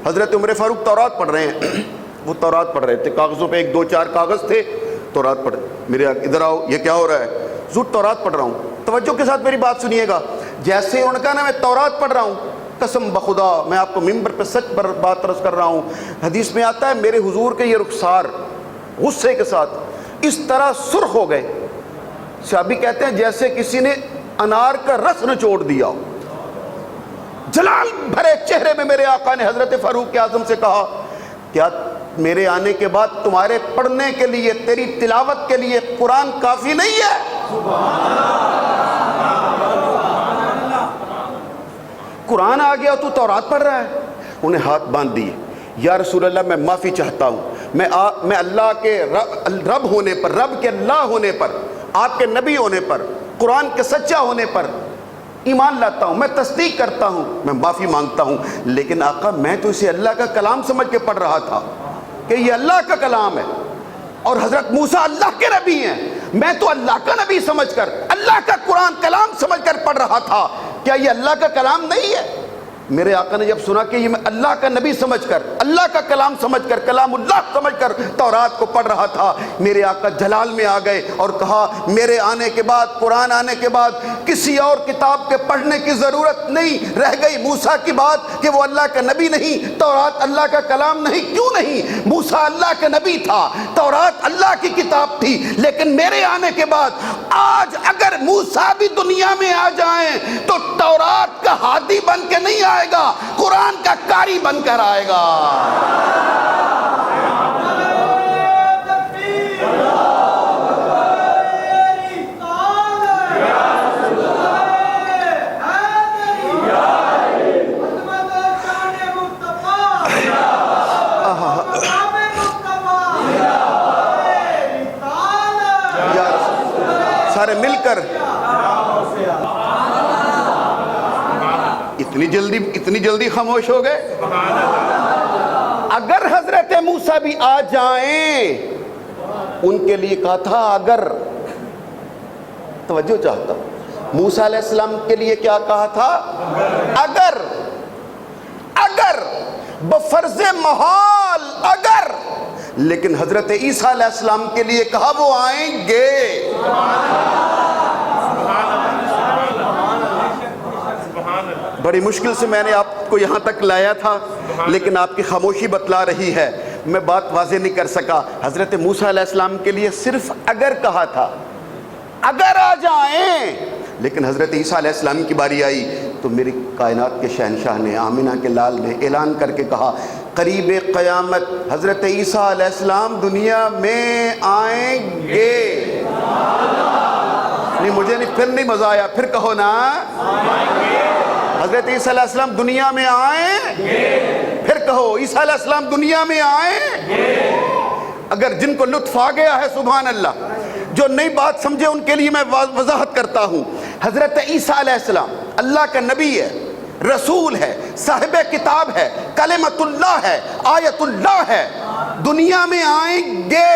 حضرت عمر فاروق تورات پڑھ رہے ہیں۔ وہ تورات پڑھ رہے تھے، کاغذوں پہ 1 2 4 کاغذ تھے، تورات پڑھ رہے۔ میرے ادھر آؤ، یہ کیا ہو رہا ہے؟ حضور تورات پڑھ رہا ہوں۔ توجہ کے ساتھ میری بات سنیے گا، جیسے انہوں نے کہا نا میں تورات پڑھ رہا ہوں، قسم بخدا میں آپ کو ممبر پہ سچ پر بات عرض کر رہا ہوں، حدیث میں آتا ہے میرے حضور کے یہ رخسار غصے کے ساتھ اس طرح سرخ ہو گئے، صحابی کہتے ہیں جیسے کسی نے انار کا رس نچوڑ دیا ہو۔ جلال بھرے چہرے میں میرے آقا نے حضرت فاروق اعظم سے کہا کیا میرے آنے کے بعد تمہارے پڑھنے کے لیے، تیری تلاوت کے لیے قرآن کافی نہیں ہے؟ قرآن آ گیا تو تورات پڑھ رہا ہے۔ انہیں ہاتھ باندھ دیے، یا رسول اللہ میں معافی چاہتا ہوں، میں اللہ کے رب ہونے پر، رب کے اللہ ہونے پر، آپ کے نبی ہونے پر، قرآن کے سچا ہونے پر ایمان لاتا ہوں، میں تصدیق کرتا ہوں، میں معافی مانگتا ہوں، لیکن آقا میں تو اسے اللہ کا کلام سمجھ کے پڑھ رہا تھا کہ یہ اللہ کا کلام ہے، اور حضرت موسیٰ اللہ کے نبی ہیں، میں تو اللہ کا نبی سمجھ کر، اللہ کا قرآن کلام سمجھ کر پڑھ رہا تھا، کیا یہ اللہ کا کلام نہیں ہے؟ میرے آقا نے جب سنا کہ یہ میں اللہ کا نبی سمجھ کر، اللہ کا کلام سمجھ کر، کلام اللہ سمجھ کر تورات کو پڑھ رہا تھا، میرے آقا جلال میں آ گئے اور کہا میرے آنے کے بعد، قرآن آنے کے بعد کسی اور کتاب کے پڑھنے کی ضرورت نہیں رہ گئی۔ موسیٰ کی بات کہ وہ اللہ کا نبی نہیں، تورات اللہ کا کلام نہیں، کیوں نہیں؟ موسیٰ اللہ کا نبی تھا، تورات اللہ کی کتاب تھی، لیکن میرے آنے کے بعد آج اگر موسیٰ بھی دنیا میں آ جائیں تو تورات کا ہادی بن کے نہیں آئے گا، قرآن کا قاری بن کر آئے گا۔ سارے مل کر اتنی جلدی خاموش ہو گئے؟ اگر حضرت موسیٰ بھی آ جائیں، ان کے لیے کہا تھا اگر، توجہ چاہتا ہوں، موسیٰ علیہ السلام کے لیے کیا کہا تھا؟ اگر، اگر بفرض محال اگر، لیکن حضرت عیسیٰ علیہ السلام کے لیے کہا وہ آئیں گے۔ بڑی مشکل سے میں نے آپ کو یہاں تک لایا تھا، لیکن آپ کی خاموشی بتلا رہی ہے، میں بات واضح نہیں کر سکا۔ حضرت موسیٰ علیہ السلام کے لیے صرف اگر کہا تھا، اگر آ جائیں، لیکن حضرت عیسیٰ علیہ السلام کی باری آئی تو میری کائنات کے شہنشاہ نے، آمینہ کے لال نے اعلان کر کے کہا قریب قیامت حضرت عیسیٰ علیہ السلام دنیا میں آئیں گے۔ نہیں مجھے نہیں، پھر نہیں مزہ آیا، پھر کہو نا، حضرت عیسیٰ علیہ السلام دنیا میں آئیں گے، پھر کہو عیسیٰ علیہ السلام دنیا میں آئیں گے۔ اگر جن کو لطف آ گیا ہے سبحان اللہ، جو نئی بات سمجھے ان کے لیے میں وضاحت کرتا ہوں۔ حضرت عیسیٰ علیہ السلام اللہ کا نبی ہے، رسول ہے، صاحب کتاب ہے، کلمۃ اللہ ہے، آیت اللہ ہے، دنیا میں آئیں گے،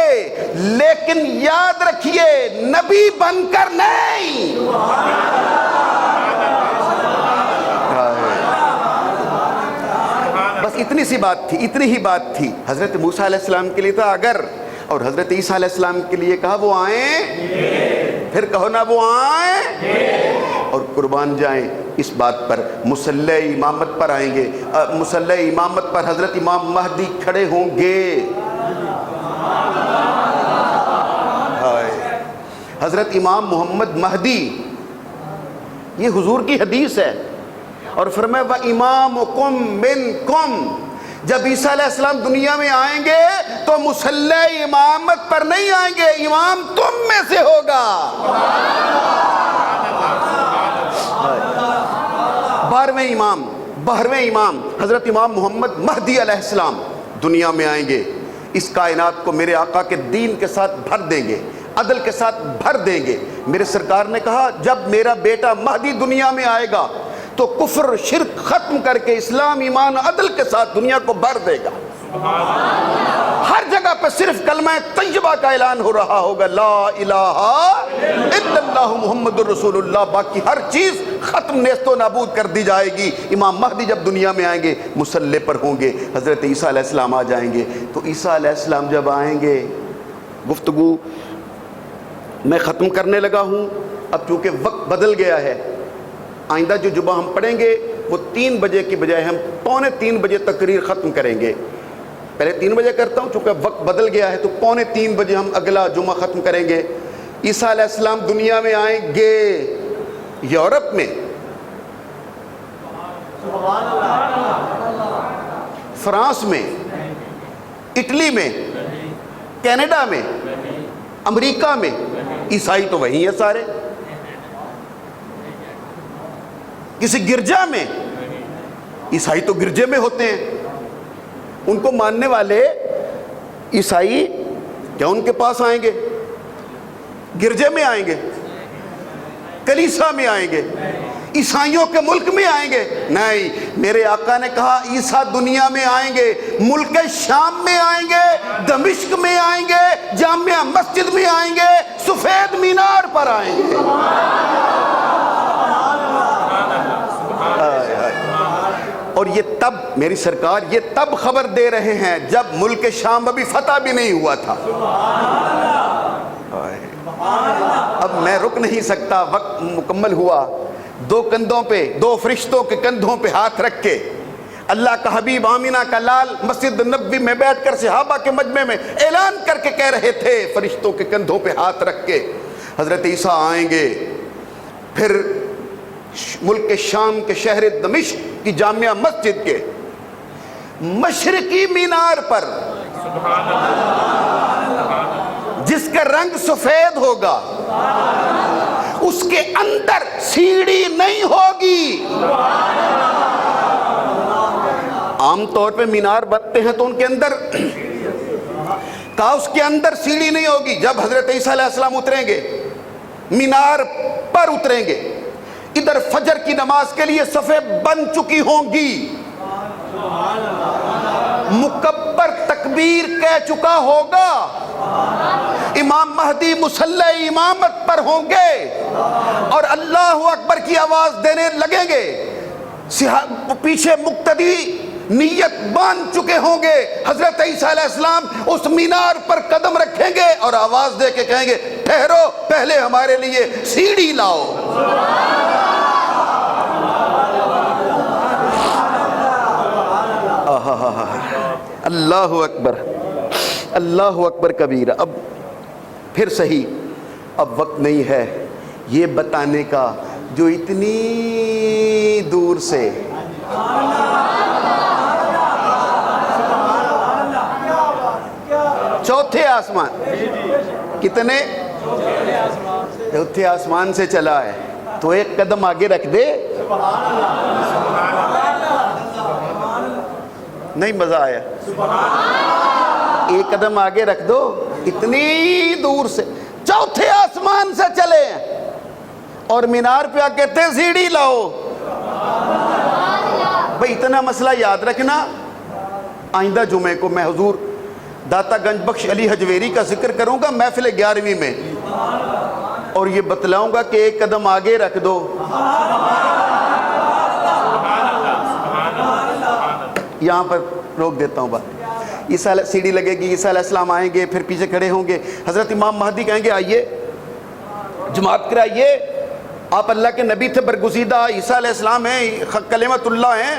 لیکن یاد رکھیے نبی بن کر نہیں۔ بس اتنی سی بات تھی، اتنی ہی بات تھی۔ حضرت موسیٰ علیہ السلام کے لیے تھا اگر، اور حضرت عیسیٰ علیہ السلام کے لیے کہا وہ آئیں، پھر کہو نا وہ آئیں، اور قربان جائیں اس بات پر، مصلی امامت پر آئیں گے، مصلی امامت پر حضرت امام مہدی کھڑے ہوں گے۔ حضرت امام محمد مہدی، یہ حضور کی حدیث ہے، اور فرمایا وَإِمَامُكُم مِّنكُم، جب عیسیٰ علیہ السلام دنیا میں آئیں گے تو مصلی امامت پر نہیں آئیں گے، امام تم میں سے ہوگا۔ 12ویں امام حضرت امام محمد مہدی علیہ السلام دنیا میں آئیں گے، اس کائنات کو میرے آقا کے دین کے ساتھ بھر دیں گے، عدل کے ساتھ بھر دیں گے۔ میرے سرکار نے کہا جب میرا بیٹا مہدی دنیا میں آئے گا تو کفر شرک ختم کر کے اسلام ایمان عدل کے ساتھ دنیا کو بھر دے گا۔ ہر جگہ پہ صرف کلمہ طیبہ کا اعلان ہو رہا ہوگا، لا الہ الا اللہ محمد الرسول اللہ، باقی ہر چیز ختم نیست و نابود کر دی جائے گی۔ امام مہدی جب دنیا میں آئیں گے مصلی پر ہوں گے، حضرت عیسیٰ علیہ السلام آ جائیں گے۔ تو عیسیٰ علیہ السلام جب آئیں گے، گفتگو میں ختم کرنے لگا ہوں، اب چونکہ وقت بدل گیا ہے، آئندہ جو جمعہ ہم پڑھیں گے وہ 3 بجے کی بجائے ہم 2:45 بجے تقریر ختم کریں گے۔ پہلے 3 بجے کرتا ہوں، چونکہ وقت بدل گیا ہے تو 2:45 بجے ہم اگلا جمعہ ختم کریں گے۔ عیسیٰ علیہ السلام دنیا میں آئیں گے، یورپ میں، فرانس میں، اٹلی میں، کینیڈا میں، امریکہ میں، عیسائی تو وہی ہیں سارے۔ کسی گرجا میں، عیسائی تو گرجے میں ہوتے ہیں، ان کو ماننے والے عیسائی کیا ان کے پاس آئیں گے؟ گرجے میں آئیں گے، کلیسا میں آئیں گے، عیسائیوں کے ملک میں آئیں گے؟ نہیں، میرے آقا نے کہا عیسیٰ دنیا میں آئیں گے، ملک شام میں آئیں گے، دمشق میں آئیں گے، جامعہ مسجد میں آئیں گے، سفید مینار پر آئیں گے۔ اور یہ تب میری سرکار یہ تب خبر دے رہے ہیں جب ملک شام ابھی فتح بھی نہیں ہوا تھا۔ اب میں رک نہیں سکتا، وقت مکمل ہوا۔ 2 کندھوں پہ، 2 فرشتوں کے کندھوں پہ ہاتھ رکھ کے اللہ کا حبیب آمینہ کا لال مسجد نبوی میں بیٹھ کر صحابہ کے مجمع میں اعلان کر کے کہہ رہے تھے، فرشتوں کے کندھوں پہ ہاتھ رکھ کے، حضرت عیسیٰ آئیں گے، پھر ملک شام کے شہر دمشق کی جامعہ مسجد کے مشرقی مینار پر جس کا رنگ سفید ہوگا، اس کے اندر سیڑھی نہیں ہوگی۔ عام طور پہ مینار بنتے ہیں تو ان کے اندر کہا اس کے اندر سیڑھی نہیں ہوگی۔ جب حضرت عیسیٰ علیہ السلام اتریں گے، مینار پر اتریں گے، ادھر فجر کی نماز کے لیے صفیں بن چکی ہوں گی، مکبر تکبیر کہہ چکا ہوگا، امام مہدی مصلی امامت پر ہوں گے اور اللہ اکبر کی آواز دینے لگیں گے، پیچھے مقتدی نیت باندھ چکے ہوں گے، حضرت عیسیٰ علیہ السلام اس مینار پر قدم رکھیں گے اور آواز دے کے کہیں گے ٹھہرو پہلے ہمارے لیے سیڑھی لاؤ۔ اللہ اکبر، اللہ اکبر کبیرہ۔ اب پھر صحیح، اب وقت نہیں ہے یہ بتانے کا جو اتنی دور سے چوتھے آسمان، کتنے؟ چوتھے آسمان سے چلا ہے، تو ایک قدم آگے رکھ دے۔ نہیں مزہ آیا؟ ایک قدم آگے رکھ دو، اتنی دور سے چوتھے آسمان سے چلے ہیں اور مینار پہ آ کہتے سیڑھی لاؤ۔ بھئی اتنا مسئلہ یاد رکھنا، آئندہ جمعے کو میں حضور داتا گنج بخش علی حجویری کا ذکر کروں گا محفل 11ویں میں، اور یہ بتلاؤں گا کہ ایک قدم آگے رکھ دو۔ یہاں پر روک دیتا ہوں بات۔ عیسیٰ سیڑھی لگے گی، عیسیٰ علیہ السلام آئیں گے، پھر پیچھے کھڑے ہوں گے، حضرت امام مہدی کہیں گے آئیے جماعت کرائیے، آپ اللہ کے نبی تھے برگزیدہ، عیسیٰ علیہ السلام ہیں، کلمت اللہ ہیں،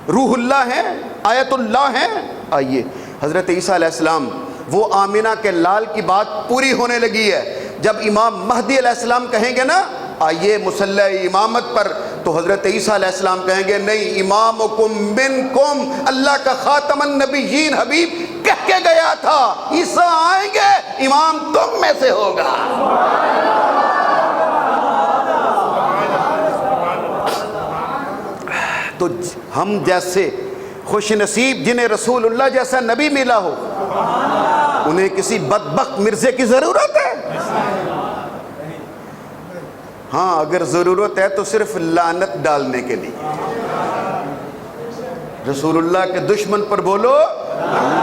روح اللہ ہیں، آیت اللہ ہیں، آئیے۔ حضرت عیسیٰ علیہ السلام، وہ آمینہ کے لال کی بات پوری ہونے لگی ہے، جب امام مہدی علیہ السلام کہیں گے نا آئیے مصلی امامت پر، تو حضرت عیسیٰ علیہ السلام کہیں گے نہیں، امامکم منکم، اللہ کا خاتم النبیین حبیب کہہ کے گیا تھا عیسیٰ آئیں گے، امام تم میں سے ہوگا۔ تو ہم جیسے خوش نصیب جنہیں رسول اللہ جیسا نبی ملا ہو، انہیں کسی بدبخت مرزے کی ضرورت ہے؟ ہاں اگر ضرورت ہے تو صرف لعنت ڈالنے کے لیے۔ رسول اللہ کے دشمن پر بولو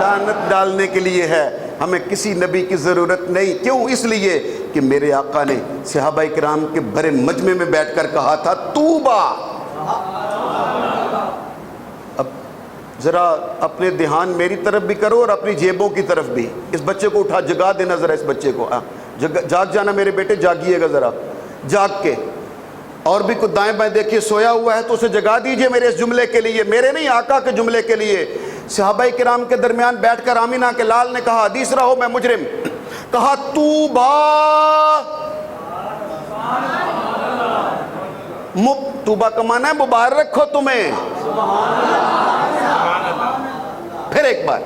لعنت ڈالنے کے لیے ہے، ہمیں کسی نبی کی ضرورت نہیں۔ کیوں؟ اس لیے کہ میرے آقا نے صحابہ کرام کے بڑے مجمع میں بیٹھ کر کہا تھا توبہ۔ اب ذرا اپنے دھیان میری طرف بھی کرو اور اپنی جیبوں کی طرف بھی۔ اس بچے کو اٹھا جگا دینا ذرا، اس بچے کو جاگ جانا میرے بیٹے، جاگیے گا ذرا، جاگ کے۔ اور بھی کچھ دائیں بائیں دیکھیے سویا ہوا ہے تو اسے جگا دیجئے میرے اس جملے کے لیے، میرے نہیں آقا کے جملے کے لیے۔ صحابہ کرام کے درمیان بیٹھ کر آمینہ کے لال نے کہا حدیث رہو میں مجرم، کہا توبہ، توبہ کا معنی ہے مبارک ہو تمہیں۔ پھر ایک بار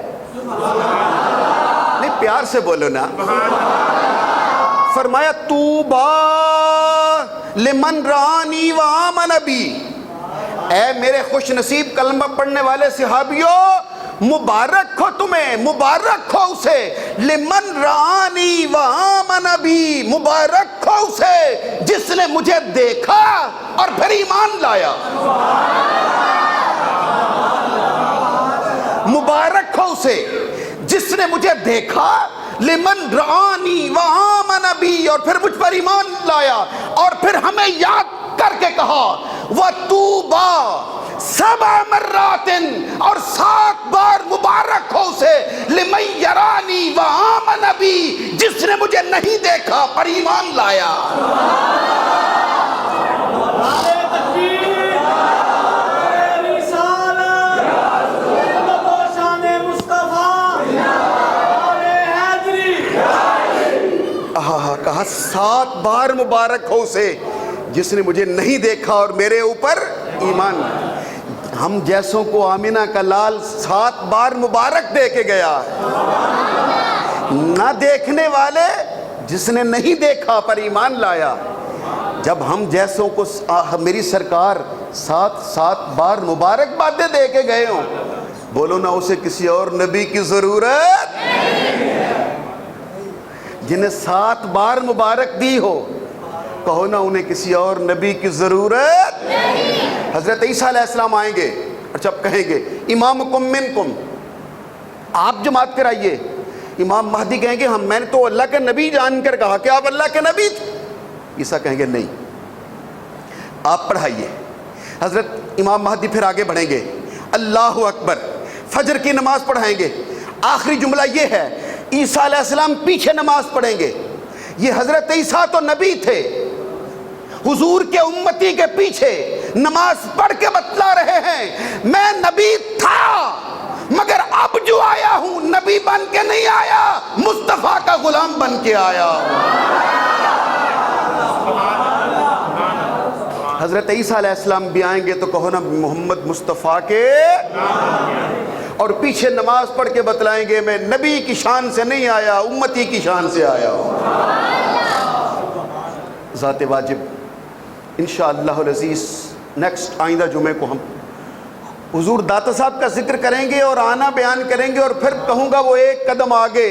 نہیں، پیار سے بولو نا۔ فرمایا توبہ لمن رانی وآمن بی، اے میرے خوش نصیب کلمہ پڑھنے والے صحابیوں، مبارک ہو تمہیں، مبارک ہو اسے، لمن رانی وآمن بی، مبارک ہو اسے جس نے مجھے دیکھا اور پھر ایمان لایا۔ مبارک ہو اسے جس نے مجھے دیکھا، لمن رآنی وآمن بی، اور پھر مجھ پر ایمان لایا، اور پھر ہمیں یاد کر کے کہا وَتُوبَا 7 مرات، اور 7 بار مبارک ہو اسے لمن یرانی وآمن بی، جس نے مجھے نہیں دیکھا پر ایمان لایا۔ کہا 7 بار مبارک ہو اسے جس نے مجھے نہیں دیکھا اور میرے اوپر ایمان۔ ہم جیسوں کو آمینہ کا لال 7 بار مبارک دے کے گیا، نہ دیکھنے والے جس نے نہیں دیکھا پر ایمان لایا۔ جب ہم جیسوں کو میری سرکار 7 بار مبارک باتیں دے کے گئے ہوں، بولو نا اسے کسی اور نبی کی ضرورت؟ جنہیں 7 بار مبارک دی ہو، کہو نا انہیں کسی اور نبی کی ضرورت نہیں۔ حضرت عیسیٰ علیہ السلام آئیں گے، اچھا آپ کہیں گے امامکم منکم، آپ جماعت کرائیے. امام مہدی کہیں گے میں نے تو اللہ کے نبی جان کر کہا کہ آپ اللہ کے نبی تھے. عیسیٰ کہیں گے نہیں، آپ پڑھائیے. حضرت امام مہدی پھر آگے بڑھیں گے، اللہ اکبر، فجر کی نماز پڑھائیں گے. آخری جملہ یہ ہے، عیسیٰ علیہ السلام پیچھے نماز پڑھیں گے. یہ حضرت عیسیٰ تو نبی تھے، حضور کے امتی کے پیچھے نماز پڑھ کے بتلا رہے ہیں میں نبی تھا مگر اب جو آیا ہوں نبی بن کے نہیں آیا، مصطفیٰ کا غلام بن کے آیا. حضرت عیسیٰ علیہ السلام بھی آئیں گے تو کہو نا محمد مصطفیٰ کے، اور پیچھے نماز پڑھ کے بتلائیں گے میں نبی کی شان سے نہیں آیا، امتی کی شان سے آیا ہوں. ذات واجب انشاءاللہ العزیز نیکسٹ آئندہ جمعے کو ہم حضور داتا صاحب کا ذکر کریں گے اور آنا بیان کریں گے، اور پھر کہوں گا وہ ایک قدم آگے